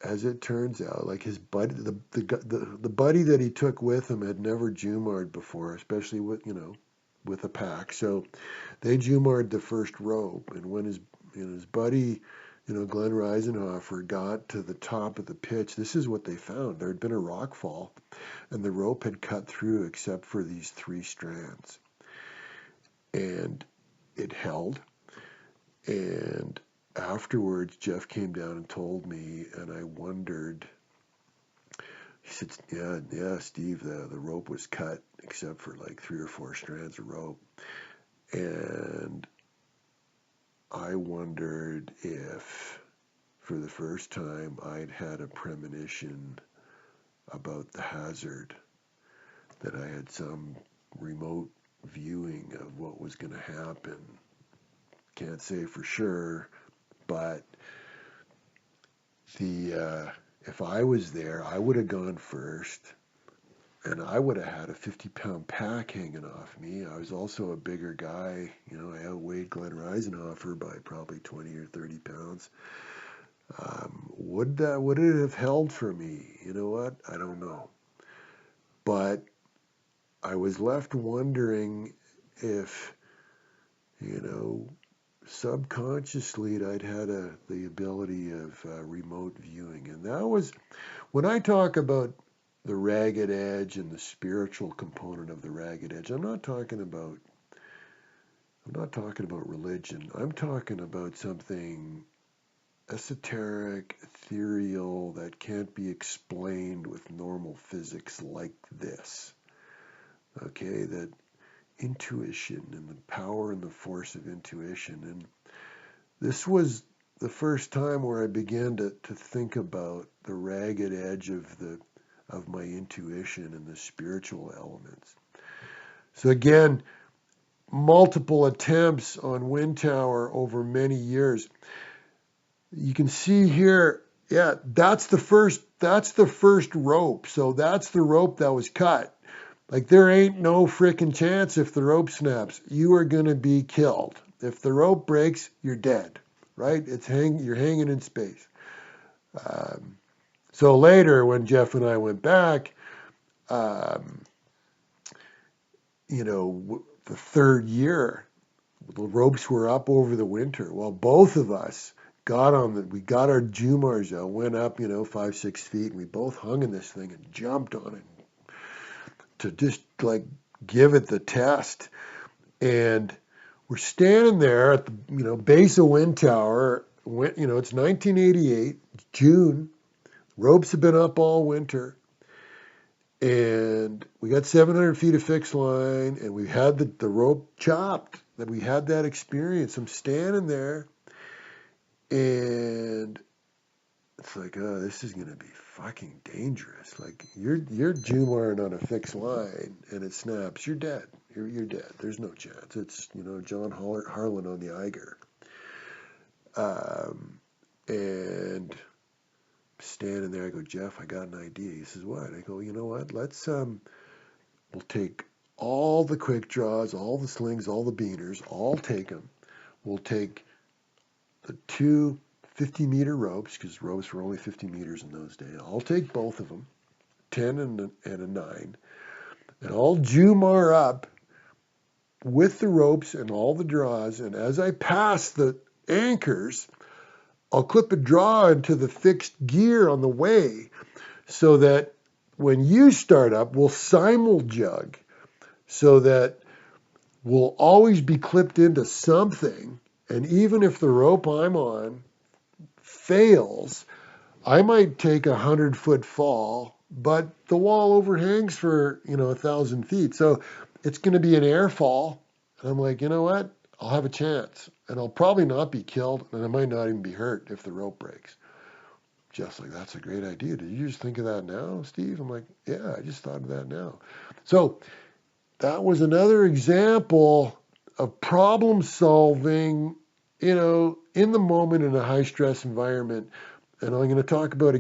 as it turns out, like his buddy, the buddy that he took with him had never Jumar'd before, especially with with a pack. So they Jumar'd the first rope, and when his buddy, Glenn Reisenhofer, got to the top of the pitch, this is what they found. There had been a rock fall, and the rope had cut through except for these 3 strands, and it held. And afterwards, Jeff came down and told me, and I wondered. He said, "Yeah, Steve, the rope was cut except for like 3 or 4 strands of rope." And I wondered if, for the first time, I'd had a premonition about the hazard, that I had some remote viewing of what was going to happen. Can't say for sure, but if I was there, I would have gone first, and I would have had a 50-pound pack hanging off me. I was also a bigger guy. I outweighed Glenn Reisenhofer by probably 20 or 30 pounds. Would it have held for me? You know what? I don't know. But I was left wondering if, subconsciously I'd had the ability of remote viewing. And that was, when I talk about the ragged edge and the spiritual component of the ragged edge, I'm not talking about religion. I'm talking about something esoteric, ethereal, that can't be explained with normal physics like this. Okay, that intuition and the power and the force of intuition. And this was the first time where I began to think about the ragged edge of my intuition and the spiritual elements. So again, multiple attempts on Wind Tower over many years. You can see here, that's the first rope. So that's the rope that was cut. Like, there ain't no frickin' chance if the rope snaps. You are going to be killed. If the rope breaks, you're dead, right? You're hanging in space. So later, when Jeff and I went back, the 3rd year, the ropes were up over the winter. Well, both of us we got our Jumars out, went up, 5-6 feet, and we both hung in this thing and jumped on it to just like give it the test. And we're standing there at the base of Wind Tower. It's 1988, June. Ropes have been up all winter, and we got 700 feet of fixed line, and we had the rope chopped. That we had that experience. I'm standing there, and it's like, oh, this is gonna be fucking dangerous. Like, you're Jumaring on a fixed line and it snaps, you're dead. You're dead. There's no chance. It's John Harlan on the Eiger. And standing there, I go, Jeff, I got an idea. He says, what? I go, you know what? Let's we'll take all the quick draws, all the slings, all the beaners. I'll take them. We'll take the 2 50-meter ropes, because ropes were only 50 meters in those days. I'll take both of them, 10 and a 9, and I'll Jumar up with the ropes and all the draws, and as I pass the anchors, I'll clip a draw into the fixed gear on the way, so that when you start up, we'll simul-jug, so that we'll always be clipped into something, and even if the rope I'm on fails, I might take a 100-foot fall, but the wall overhangs for 1,000 feet, so it's going to be an air fall. And I'm like, you know what? I'll have a chance, and I'll probably not be killed, and I might not even be hurt if the rope breaks. Jeff's like, that's a great idea. Did you just think of that now, Steve? I'm like, yeah, I just thought of that now. So that was another example of problem solving, in the moment in a high stress environment. And I'm going to talk about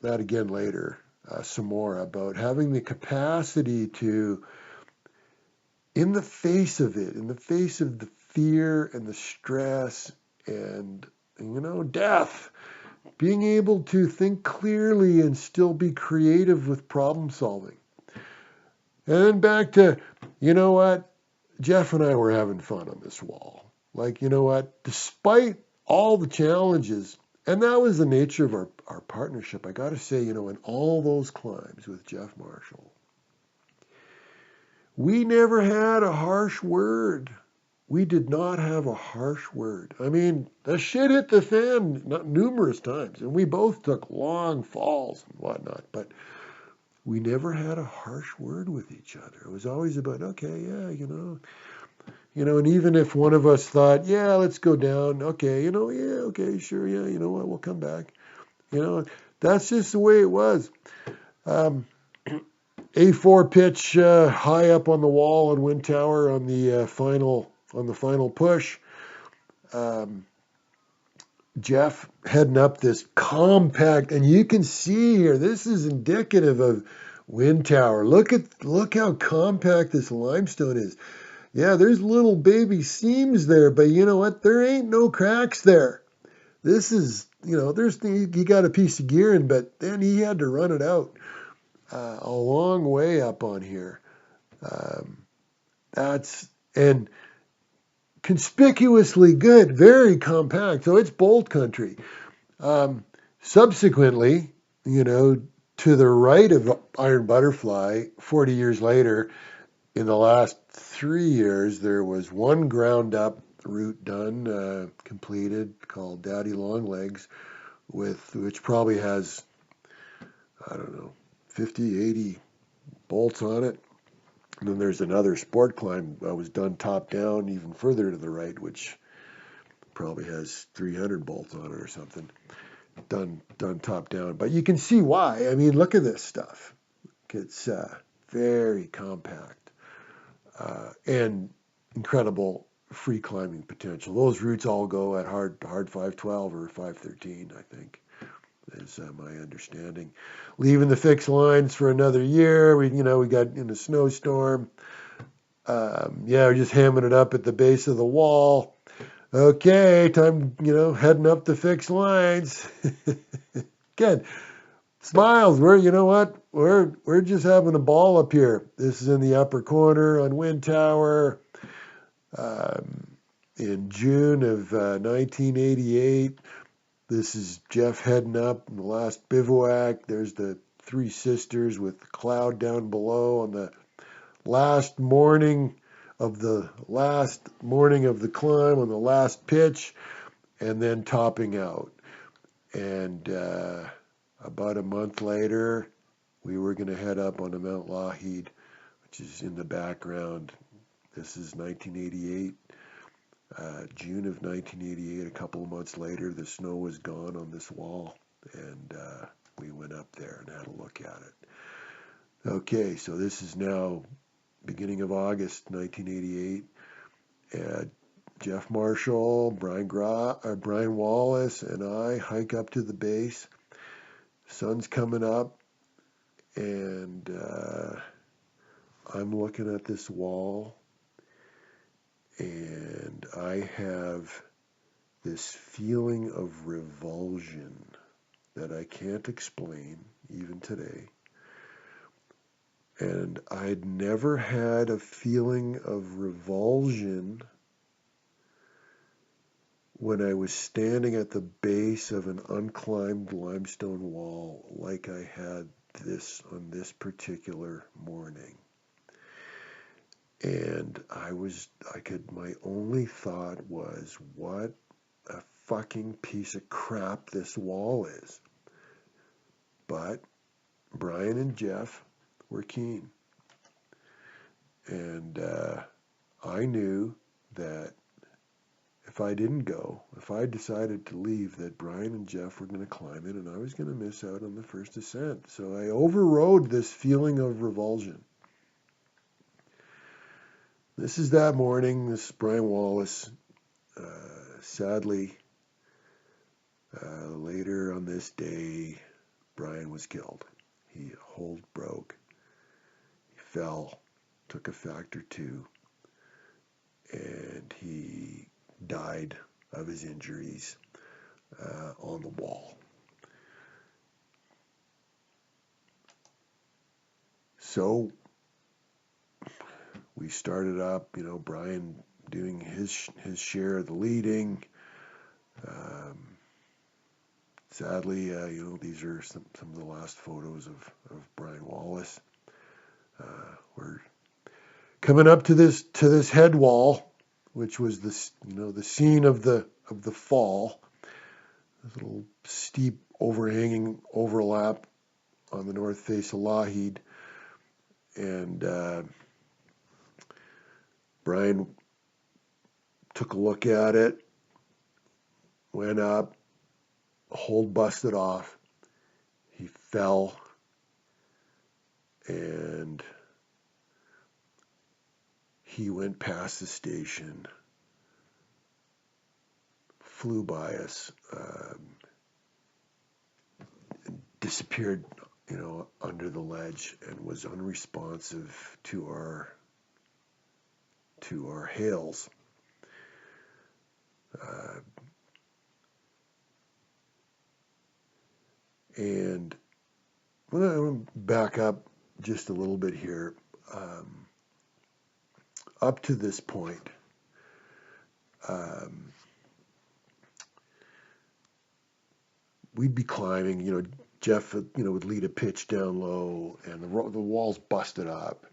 that again later, some more, about having the capacity to, in the face of it, in the face of the fear and the stress and death, being able to think clearly and still be creative with problem solving. And then back to, you know what? Jeff and I were having fun on this wall. Like, you know what? Despite all the challenges, and that was the nature of our partnership, I got to say, in all those climbs with Jeff Marshall, we never had a harsh word. We did not have a harsh word. I mean, the shit hit the fan numerous times, and we both took long falls and whatnot, but we never had a harsh word with each other. It was always about, okay, yeah, and even if one of us thought, yeah, let's go down, okay, yeah, okay, sure, yeah, you know what, we'll come back. That's just the way it was. A4 pitch high up on the wall on Wind Tower on the final push. Jeff heading up this compact, and you can see here, this is indicative of Wind Tower. Look how compact this limestone is. Yeah, there's little baby seams there, but you know what? There ain't no cracks there. This is, he got a piece of gear in, but then he had to run it out a long way up on here. And conspicuously good, very compact. So it's bolt country. Subsequently, to the right of Iron Butterfly, 40 years later, in the last 3 years, there was one ground up route done, completed, called Daddy Longlegs, which probably has, I don't know, 50, 80 bolts on it. And then there's another sport climb that was done top down, even further to the right, which probably has 300 bolts on it or something, done top down. But you can see why. I mean, look at this stuff. It's very compact. And incredible free climbing potential. Those routes all go at hard 512 or 513, I think, is my understanding. Leaving the fixed lines for another year. We got in a snowstorm. We're just hamming it up at the base of the wall. Okay, time, heading up the fixed lines. Again, smiles. We're just having a ball up here. This is in the upper corner on Wind Tower. In June of 1988, this is Jeff heading up in the last bivouac. There's the Three Sisters with the cloud down below on the last morning of the climb, on the last pitch, and then topping out. And about a month later, we were going to head up on the Mount Lougheed, which is in the background. This is 1988, June of 1988. A couple of months later, the snow was gone on this wall, and we went up there and had a look at it. Okay, so this is now beginning of August 1988. Jeff Marshall, Brian Wallace, and I hike up to the base. Sun's coming up, and I'm looking at this wall, and I have this feeling of revulsion that I can't explain even today. And I'd never had a feeling of revulsion when I was standing at the base of an unclimbed limestone wall like I had this on this particular morning. And my only thought was, what a fucking piece of crap this wall is. But Brian and Jeff were keen. And I knew that if I didn't go, if I decided to leave, that Brian and Jeff were going to climb it and I was going to miss out on the first ascent. So I overrode this feeling of revulsion. This is that morning. This is Brian Wallace. Sadly, later on this day, Brian was killed. He hold broke. He fell, took a factor 2, and he died of his injuries on the wall. So we started up, Brian doing his share of the leading. Sadly, these are some of the last photos of Brian Wallace. We're coming up to this head wall, which was the scene of the fall. This little steep overhanging overlap on the north face of Lougheed, and Brian took a look at it, went up, hold busted off, he fell, and he went past the station, flew by us, and disappeared, under the ledge, and was unresponsive to our hails. And I'm going to back up just a little bit here. Up to this point, we'd be climbing. Jeff, would lead a pitch down low, and the wall's busted up,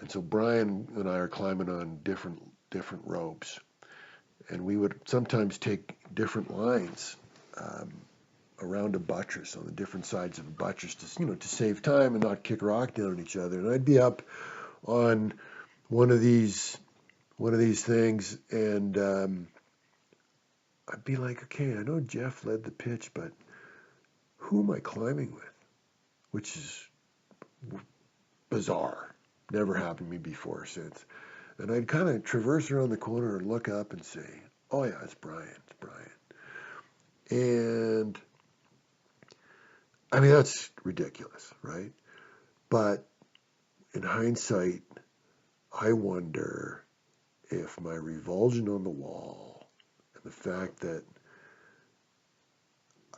and so Brian and I are climbing on different ropes, and we would sometimes take different lines around a buttress on the different sides of a buttress to save time and not kick rock down on each other. And I'd be up on one of these things, and I'd be like, okay, I know Jeff led the pitch, but who am I climbing with? Which is bizarre. Never happened to me before or since. And I'd kind of traverse around the corner and look up and say, oh yeah, it's Brian. And I mean, that's ridiculous, right? But in hindsight, I wonder if my revulsion on the wall and the fact that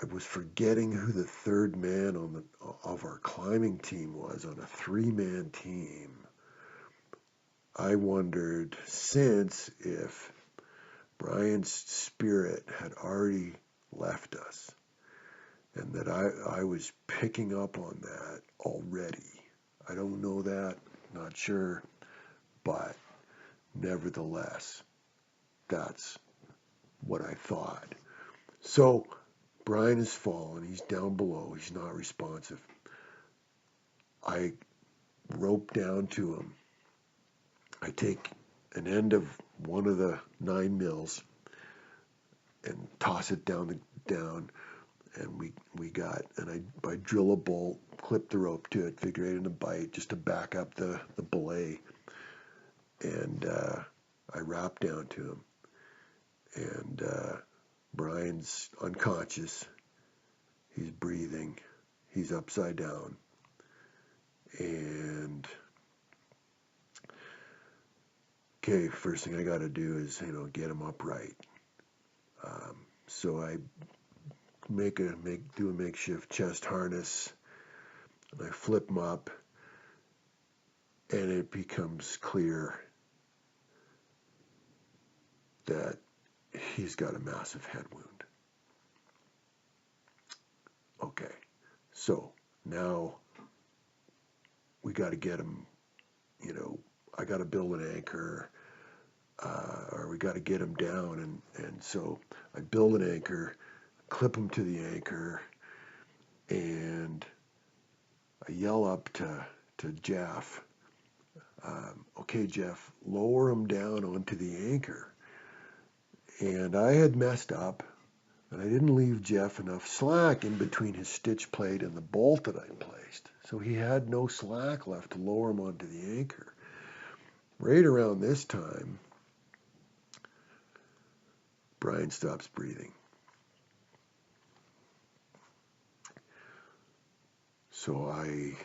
I was forgetting who the third man of our climbing team was on a 3-man team. I wondered since if Brian's spirit had already left us, and that I was picking up on that already. I don't know that, not sure, but nevertheless, that's what I thought. So Brian has fallen, he's down below, he's not responsive. I rope down to him. I take an end of one of the 9 mils and toss it down, and I drill a bolt, clip the rope to it, figure 8 in a bite, just to back up the belay, and I wrap down to him, and Brian's unconscious, he's breathing, he's upside down, and okay, first thing I got to do is get him upright. So I do a makeshift chest harness, and I flip him up, and it becomes clear that he's got a massive head wound. Okay, so now we got to get him, I got to build an anchor, or we got to get him down, and so I build an anchor, clip him to the anchor, and I yell up to Jeff, okay, Jeff, lower him down onto the anchor. And I had messed up, and I didn't leave Jeff enough slack in between his stitch plate and the bolt that I placed. So he had no slack left to lower him onto the anchor. Right around this time, Brian stops breathing. So I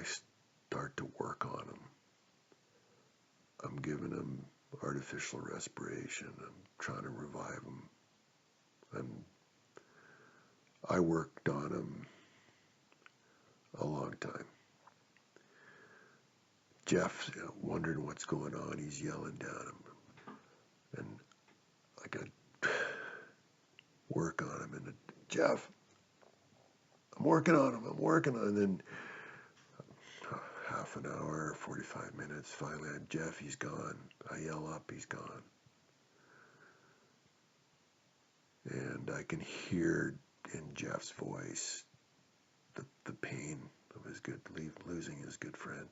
start to work on him. I'm giving him artificial respiration. I'm trying to revive him. And I worked on him a long time. Jeff's wondering what's going on. He's yelling down him. And I got work on him. And Jeff, I'm working on him. And then half an hour, 45 minutes. Finally, I'm Jeff. He's gone. I yell up. He's gone. And I can hear in Jeff's voice the pain of losing his good friend.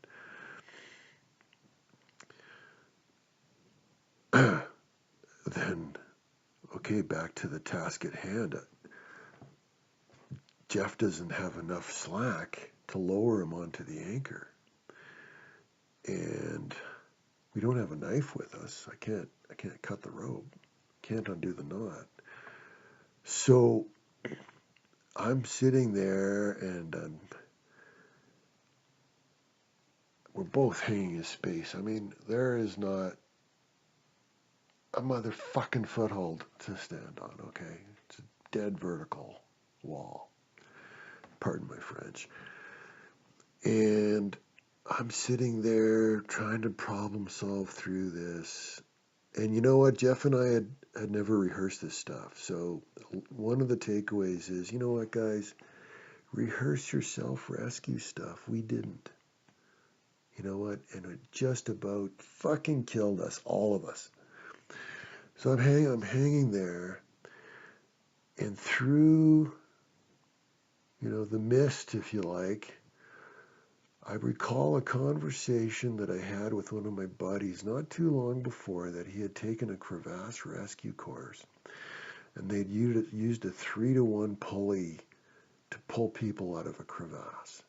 Then, okay, back to the task at hand. Jeff doesn't have enough slack to lower him onto the anchor. And we don't have a knife with us. I can't cut the rope. Can't undo the knot. So I'm sitting there and we're both hanging in space. I mean, there is not a motherfucking foothold to stand on, okay? It's a dead vertical wall. Pardon my French. And I'm sitting there trying to problem solve through this. And you know what? Jeff and I had never rehearsed this stuff. So one of the takeaways is, you know what, guys? Rehearse your self-rescue stuff. We didn't. You know what? And it just about fucking killed us, all of us. So I'm hanging there, and through, the mist, if you like, I recall a conversation that I had with one of my buddies not too long before that he had taken a crevasse rescue course, and they'd used a 3-to-1 pulley to pull people out of a crevasse.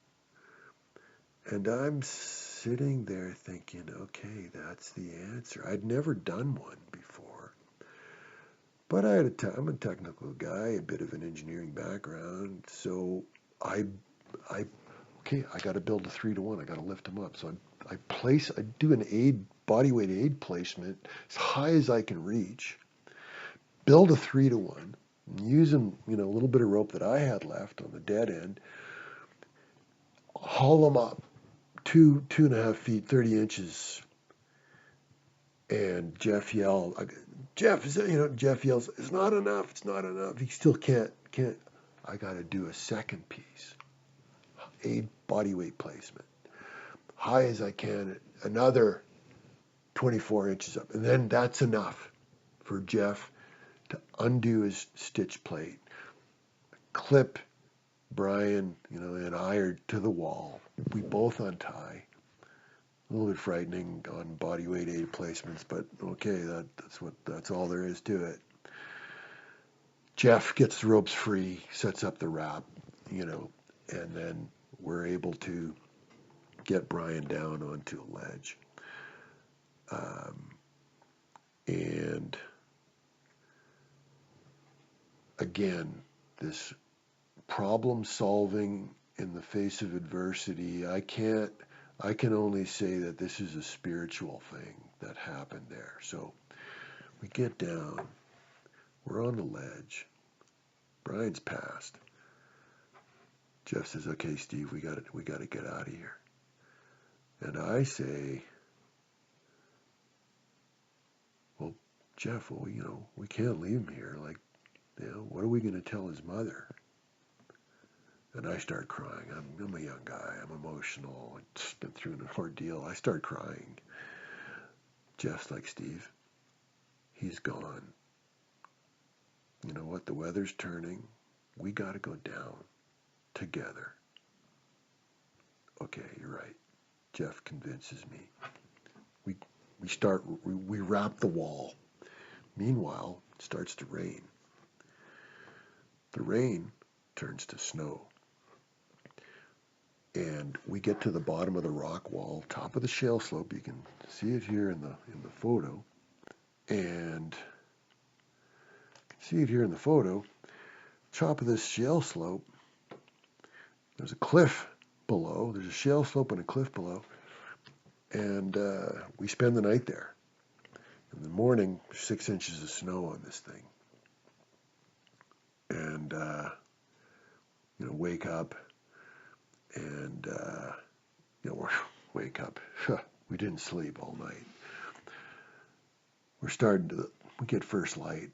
And I'm sitting there thinking, okay, that's the answer. I'd never done one before. But I'm a technical guy, a bit of an engineering background, so I got to build a 3-to-1. I got to lift them up. So I do an bodyweight aid placement as high as I can reach, build a 3-to-1, using a little bit of rope that I had left on the dead end, haul them up 2.5 feet, 30 inches, and Jeff yells, Jeff yells, it's not enough. He still can't. I got to do a second piece. A bodyweight placement. High as I can, another 24 inches up. And then that's enough for Jeff to undo his stitch plate, clip Brian, and I are to the wall. We both untie. A little bit frightening on bodyweight aid placements, but okay, that's all there is to it. Jeff gets the ropes free, sets up the wrap, and then we're able to get Brian down onto a ledge. And again, this problem solving in the face of adversity, I can only say that this is a spiritual thing that happened there. So we get down, we're on the ledge, Brian's passed. Jeff says, okay, Steve, we got to get out of here. And I say, well, Jeff, we can't leave him here. What are we going to tell his mother? And I start crying. I'm a young guy. I'm emotional. I've just been through an ordeal. I start crying. Jeff's like, Steve, he's gone. You know what? The weather's turning. We got to go down together. Okay, you're right. Jeff convinces me. We wrap the wall. Meanwhile, it starts to rain. The rain turns to snow. And we get to the bottom of the rock wall, top of the shale slope. You can see it here in the photo. And top of this shale slope, there's a cliff below. There's a shale slope and a cliff below. And we spend the night there. In the morning, 6 inches of snow on this thing. And, wake up. And, wake up. We didn't sleep all night. We get first light,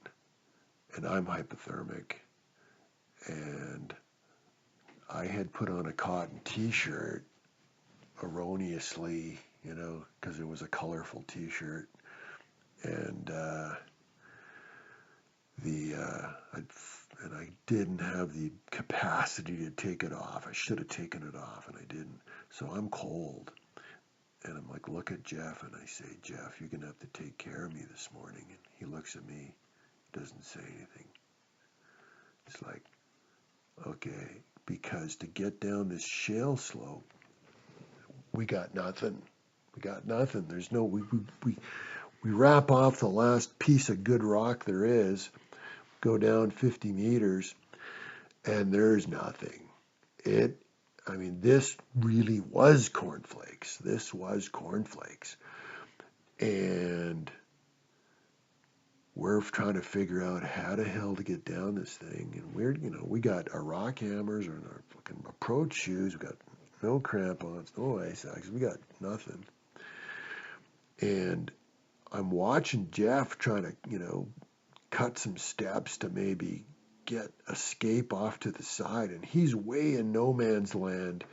and I'm hypothermic, and I had put on a cotton t-shirt erroneously, because it was a colorful t-shirt, and I didn't have the capacity to take it off. I should have taken it off, and I didn't. So I'm cold. And I'm like, look at Jeff, and I say, Jeff, you're going to have to take care of me this morning. And he looks at me, doesn't say anything. It's like, okay, because to get down this shale slope, we got nothing. There's no, we wrap off the last piece of good rock there is, go down 50 meters, and there's nothing. This really was cornflakes. And we're trying to figure out how the hell to get down this thing. And we got our rock hammers and our fucking approach shoes. We got no crampons, no ice axes. We got nothing. And I'm watching Jeff trying to, cut some steps to maybe escape off to the side. And he's way in no man's land.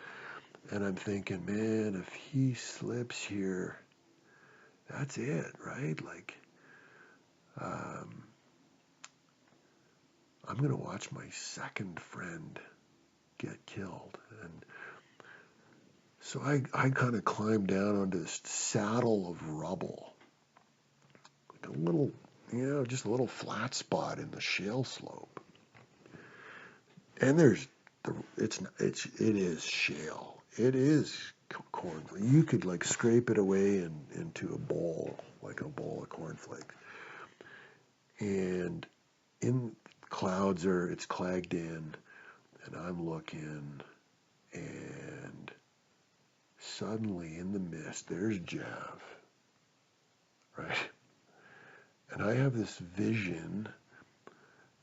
And I'm thinking, man, if he slips here, that's it, right? Like, I'm going to watch my second friend get killed. And so I kind of climbed down onto this saddle of rubble, like a little, just a little flat spot in the shale slope. And it is shale. It is corn. You could like scrape it away into a bowl, like a bowl of cornflakes. And it's clagged in, and I'm looking, and suddenly in the mist, there's Jeff, right? And I have this vision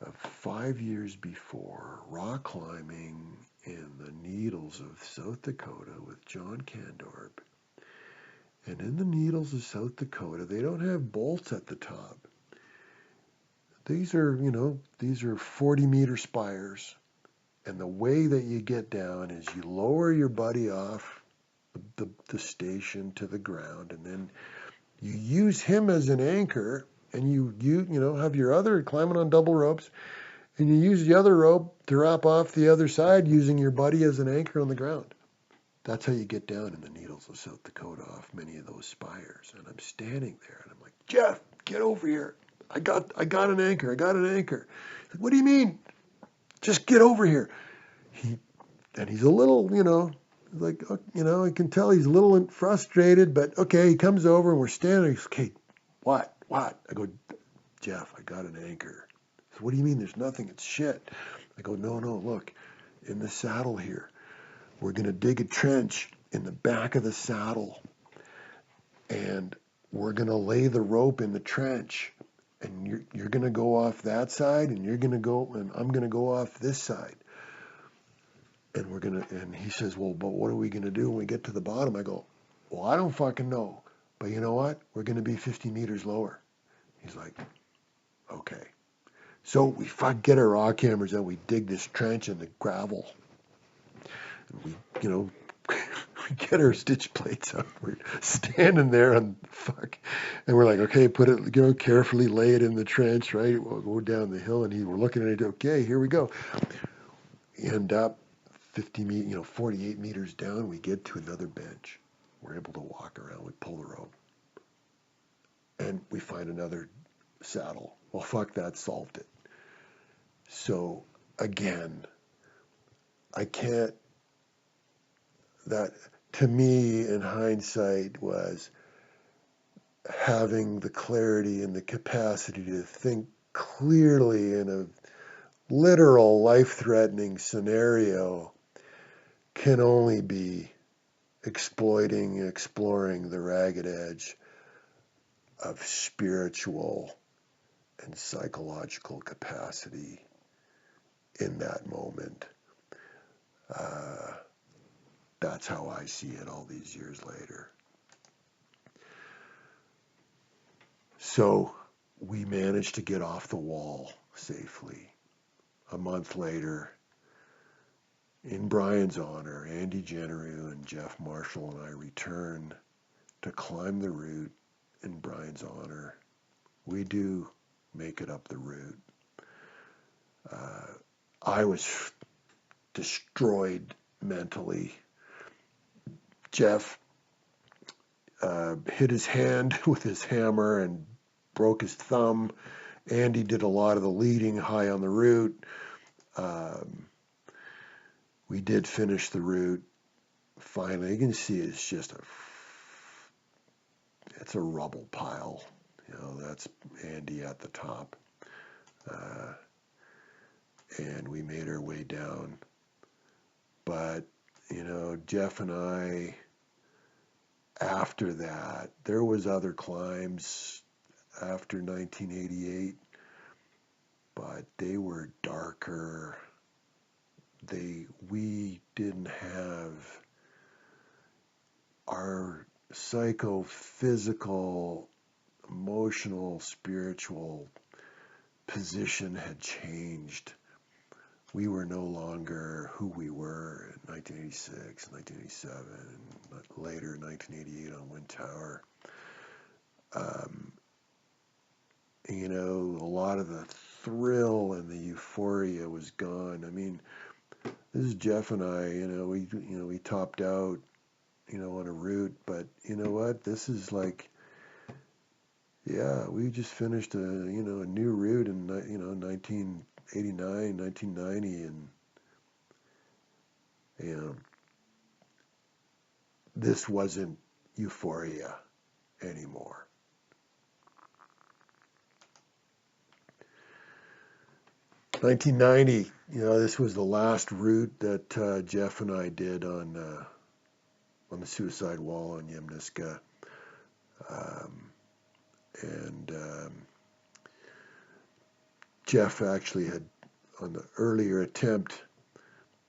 of 5 years before, rock climbing in the Needles of South Dakota with John Candorp. And in the Needles of South Dakota, they don't have bolts at the top. These are 40-meter spires. And the way that you get down is you lower your buddy off the station to the ground, and then you use him as an anchor, and you have your other climbing on double ropes, and you use the other rope to wrap off the other side using your buddy as an anchor on the ground. That's how you get down in the Needles of South Dakota off many of those spires. And I'm standing there, and I'm like, Jeff, get over here. I got an anchor. He's like, what do you mean? Just get over here. He's a little, like, I can tell he's a little frustrated, but okay, he comes over and we're standing. He's like, okay, what? I go, Jeff, I got an anchor. He says, what do you mean there's nothing? It's shit. I go, no, look, in the saddle here, we're going to dig a trench in the back of the saddle, and we're going to lay the rope in the trench, and you're going to go off that side, and I'm going to go off this side. And he says, well, but what are we going to do when we get to the bottom? I go, well, I don't fucking know. But you know what? We're going to be 50 meters lower. He's like, okay. So we get our rock hammers and we dig this trench in the gravel. And we get our stitch plates up. We're standing there and we're like, okay, put it, carefully lay it in the trench, right? We'll go down the hill, and we're looking at it. Okay, here we go. End up 48 meters down. We get to another bench. We're able to walk around. We pull the rope, and we find another saddle. Well, that solved it. So again, that to me in hindsight was having the clarity and the capacity to think clearly in a literal life-threatening scenario can only be exploring the ragged edge of spiritual and psychological capacity in that moment. That's how I see it all these years later. So we managed to get off the wall safely. A month later, in Brian's honor, Andy Generu and Jeff Marshall and I returned to climb the route in Brian's honor. We do make it up the route. I was destroyed mentally. Jeff hit his hand with his hammer and broke his thumb. Andy did a lot of the leading high on the route. We did finish the route. Finally, you can see it's a rubble pile. You know, that's Andy at the top. And we made our way down. But, you know, Jeff and I, after that, there was other climbs after 1988, but they were darker. We didn't have our psychophysical, emotional, spiritual position had changed. We were no longer who we were in 1986, 1987, and later 1988 on Wind Tower. You know, a lot of the thrill and the euphoria was gone. I mean, this is Jeff and I. We topped out, on a route, but you know what? This is like, yeah, we just finished a new route in 1989, 1990, and this wasn't euphoria anymore. (1990), this was the last route that Jeff and I did on the suicide wall on Yemniska. Jeff actually had, on the earlier attempt,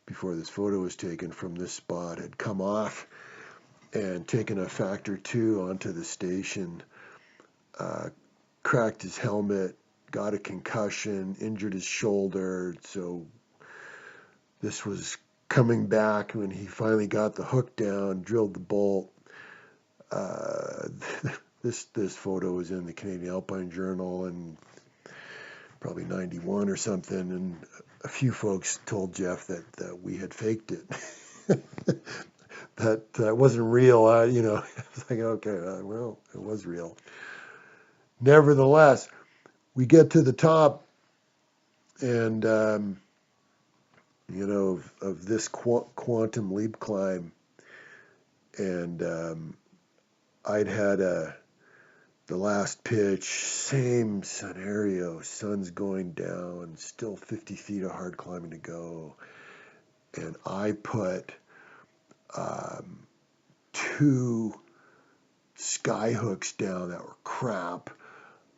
before this photo was taken from this spot, had come off and taken a factor 2 onto the station, cracked his helmet, got a concussion, injured his shoulder. So this was coming back when he finally got the hook down, drilled the bolt. This photo was in the Canadian Alpine Journal in probably 91 or something, and a few folks told Jeff that we had faked it. that wasn't real. I was like, okay, well, it was real. Nevertheless, we get to the top, and of this quantum leap climb, and I'd had the last pitch, same scenario, sun's going down, still 50 feet of hard climbing to go, and I put 2 sky hooks down that were crap.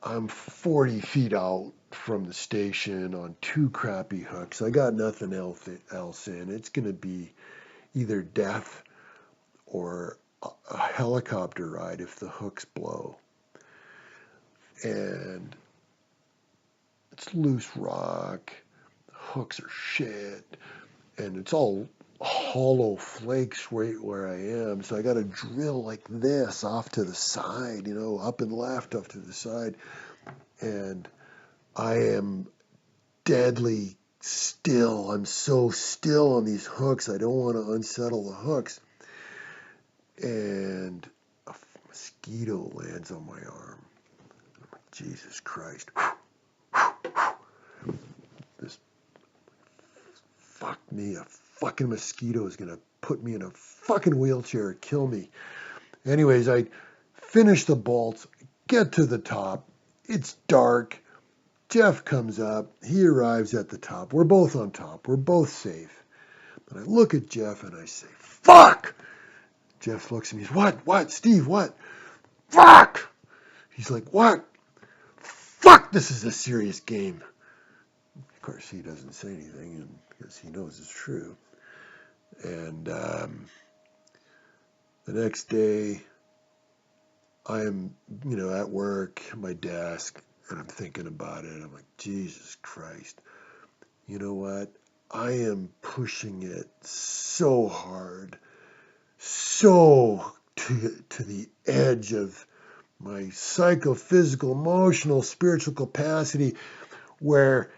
I'm 40 feet out from the station on 2 crappy hooks. I got nothing else in. It's going to be either death or a helicopter ride if the hooks blow. And it's loose rock, the hooks are shit, and it's all hollow flakes right where I am. So I got to drill like this off to the side, up and left, off to the side. And I am deadly still. I'm so still on these hooks. I don't want to unsettle the hooks. And a mosquito lands on my arm. Jesus Christ. This, fuck me, a fucking mosquito is going to put me in a fucking wheelchair, kill me. Anyways, I finish the bolts, get to the top. It's dark. Jeff comes up. He arrives at the top. We're both on top. We're both safe. But I look at Jeff and I say, fuck! Jeff looks at me. What? Steve, what? Fuck! He's like, what? Fuck, this is a serious game. Of course, he doesn't say anything because he knows it's true. And the next day, I am, at work, at my desk, and I'm thinking about it. I'm like, Jesus Christ, you know what? I am pushing it so hard, so to the edge of my psychophysical, emotional, spiritual capacity where,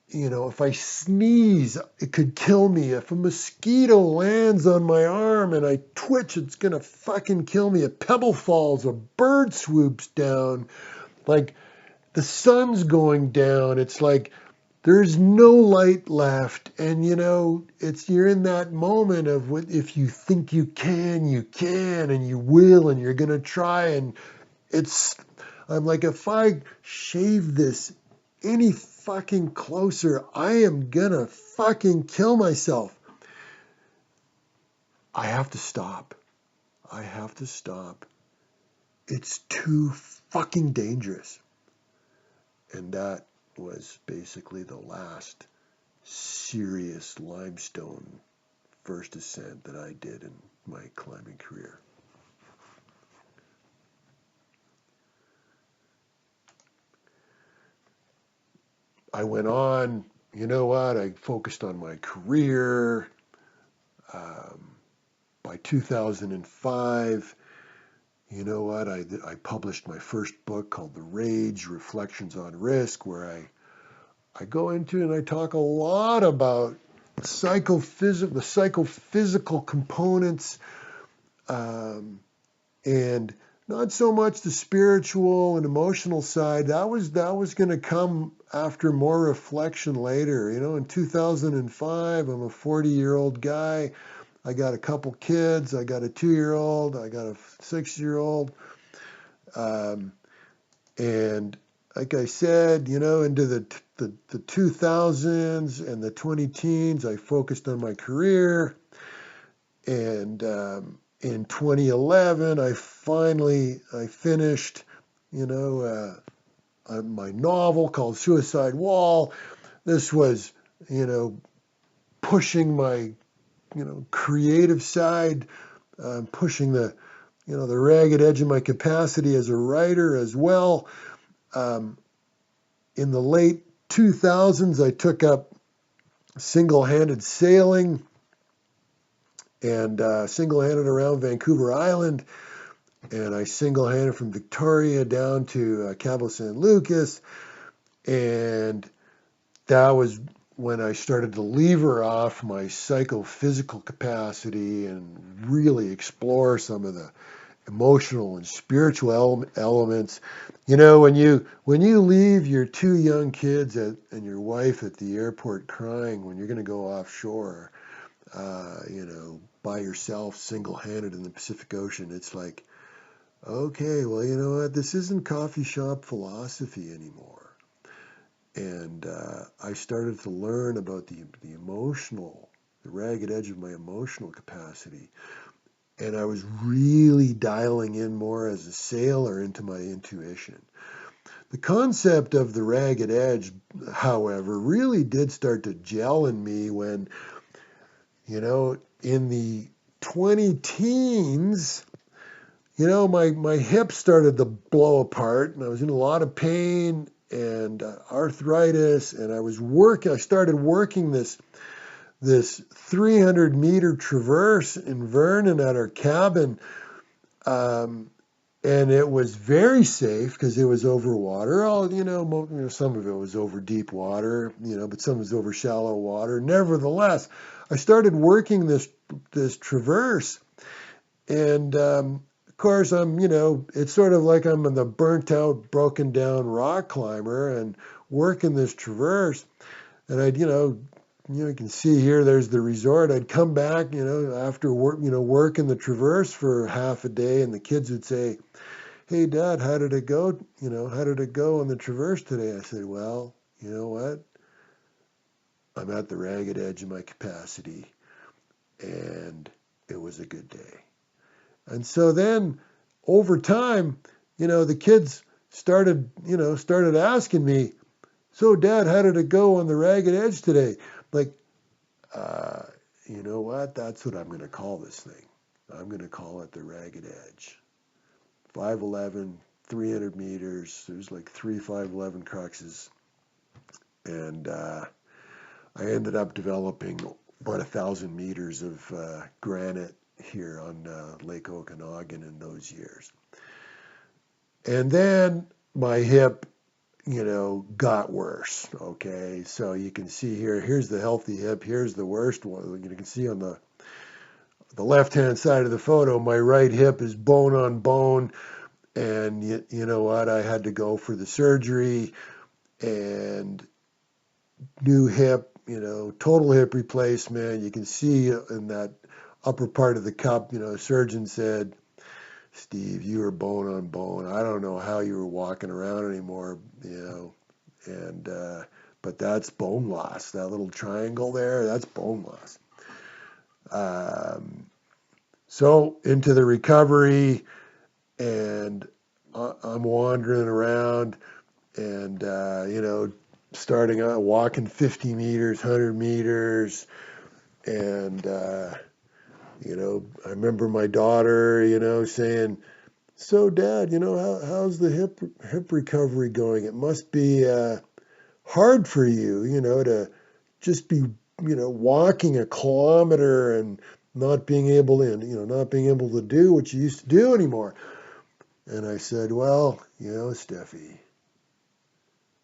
if I sneeze, it could kill me. If a mosquito lands on my arm and I twitch, it's going to fucking kill me. A pebble falls, a bird swoops down, like the sun's going down. It's like there's no light left. And, you're in that moment of what if you think you can, and you will, and you're going to try. And I'm like, if I shave this any fucking closer, I am gonna fucking kill myself. I have to stop. I have to stop. It's too fucking dangerous. And that was basically the last serious limestone first ascent that I did in my climbing career. I went on, I focused on my career. By 2005, I published my first book called The Rage, Reflections on Risk, where I go into and I talk a lot about the psychophysical components, and not so much the spiritual and emotional side. That was going to come after more reflection later. In 2005, I'm a 40-year-old guy. I got a couple kids. I got a 2-year-old. I got a 6-year-old. And like I said, into the 2000s and the 20 teens, I focused on my career. And in 2011, I finished, my novel called Suicide Wall. This was, pushing my, creative side, pushing the ragged edge of my capacity as a writer as well. In the late 2000s, I took up single-handed sailing and single-handed around Vancouver Island. And I single-handed from Victoria down to Cabo San Lucas. And that was when I started to lever off my psychophysical capacity and really explore some of the emotional and spiritual elements. When you leave your 2 young kids and your wife at the airport crying when you're going to go offshore, by yourself, single-handed in the Pacific Ocean, it's like, okay, well, you know what? This isn't coffee shop philosophy anymore. And I started to learn about the ragged edge of my emotional capacity. And I was really dialing in more as a sailor into my intuition. The concept of the ragged edge, however, really did start to gel in me when, in the 20 teens, my hips started to blow apart and I was in a lot of pain and arthritis, and I started working this 300-meter traverse in Vernon at our cabin, and it was very safe because it was over water. Some of it was over deep water, but some was over shallow water. Nevertheless, I started working this traverse, and of course, it's sort of like I'm the burnt out, broken down rock climber and working this traverse. And you can see here, there's the resort. I'd come back, after work, working the traverse for half a day, and the kids would say, "Hey, Dad, how did it go? How did it go on the traverse today?" I said, "Well, you know what? I'm at the ragged edge of my capacity, and it was a good day." And so then over time, the kids started asking me, "So Dad, how did it go on the ragged edge today?" Like, you know what? That's what I'm going to call this thing. I'm going to call it the ragged edge. 5'11", 300 meters. There's like 3 5'11" cruxes. And I ended up developing about 1,000 meters of granite here on Lake Okanagan in those years. And then my hip, got worse. Okay, so you can see here's the healthy hip, here's the worst one. You can see on the left-hand side of the photo, my right hip is bone on bone, and you know what? I had to go for the surgery and new hip, total hip replacement. You can see in that upper part of the cup, the surgeon said, Steve, you were bone on bone. I don't know how you were walking around anymore, and but that's bone loss. That little triangle there, that's bone loss. So into the recovery, and I'm wandering around, and starting out walking 50 meters, 100 meters, and I remember my daughter, saying, "So, Dad, how's the hip recovery going? It must be hard for you, to just be, walking a kilometer and not being able to do what you used to do anymore." And I said, "Well, Steffi,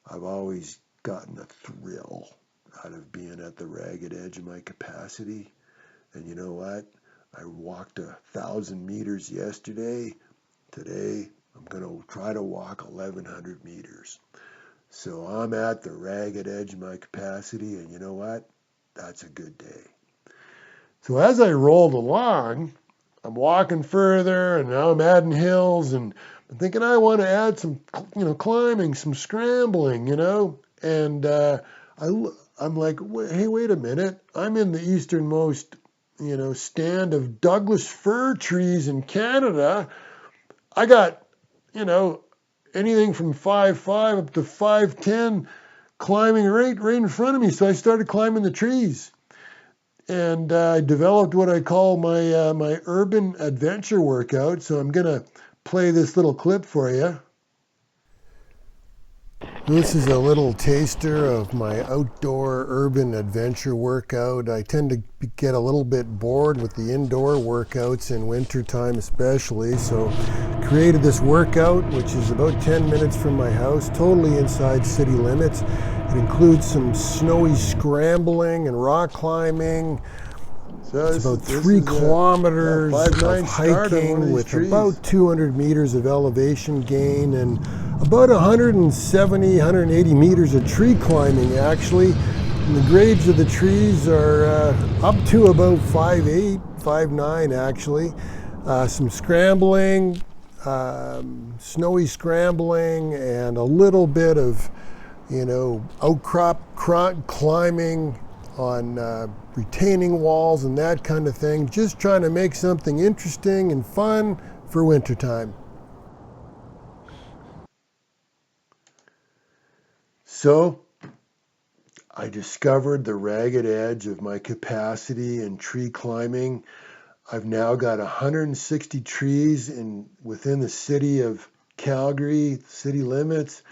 I've always gotten a thrill out of being at the ragged edge of my capacity. And you know what? I walked 1,000 meters yesterday. Today, I'm going to try to walk 1,100 meters. So I'm at the ragged edge of my capacity, and you know what? That's a good day." So as I rolled along, I'm walking further, and now I'm adding hills, and I'm thinking I want to add some, climbing, some scrambling, and I'm like, hey, wait a minute. I'm in the easternmost, stand of Douglas fir trees in Canada. I got, anything from 5'5" up to 5'10" climbing right in front of me. So I started climbing the trees. And I developed what I call my urban adventure workout. So I'm going to play this little clip for you. This is a little taster of my outdoor urban adventure workout. I tend to get a little bit bored with the indoor workouts in wintertime especially, so created this workout which is about 10 minutes from my house, totally inside city limits. It includes some snowy scrambling and rock climbing. So it's about 3 kilometers of hiking with about 200 meters of elevation gain and about 170, 180 meters of tree climbing actually. And the grades of the trees are up to about 5'8", 5'9" actually. Some scrambling, snowy scrambling, and a little bit of, outcrop climbing on retaining walls and that kind of thing. Just trying to make something interesting and fun for wintertime. So I discovered the ragged edge of my capacity in tree climbing. I've now got 160 trees within the city of Calgary, city limits.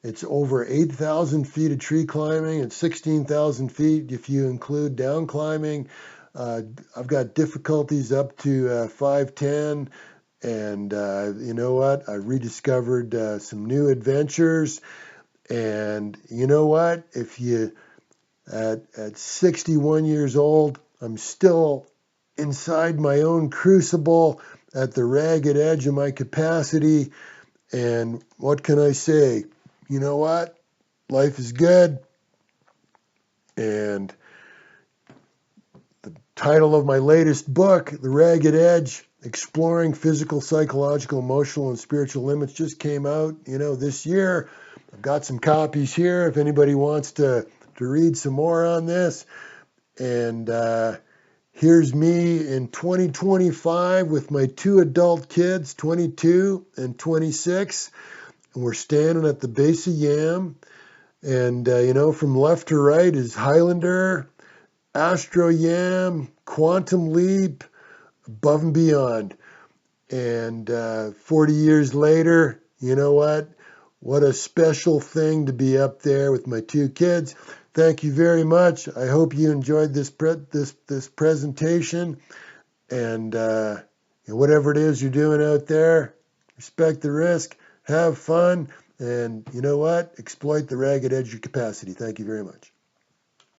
It's over 8,000 feet of tree climbing and 16,000 feet if you include down climbing. I've got difficulties up to 5'10", and you know what? I rediscovered some new adventures. And you know what? If you at 61 years old, I'm still inside my own crucible at the ragged edge of my capacity. And what can I say? You know what? Life is good. And the title of my latest book, The Ragged Edge, Exploring Physical, Psychological, Emotional, and Spiritual Limits, just came out, this year. I've got some copies here if anybody wants to read some more on this. And here's me in 2025 with my 2 adult kids, 22 and 26. And we're standing at the base of Yam. And, from left to right is Highlander, Astro Yam, Quantum Leap, Above and Beyond. And 40 years later, you know what? What a special thing to be up there with my two kids. Thank you very much. I hope you enjoyed this presentation. And whatever it is you're doing out there, respect the risk, have fun, and you know what? Exploit the ragged edge of your capacity. Thank you very much.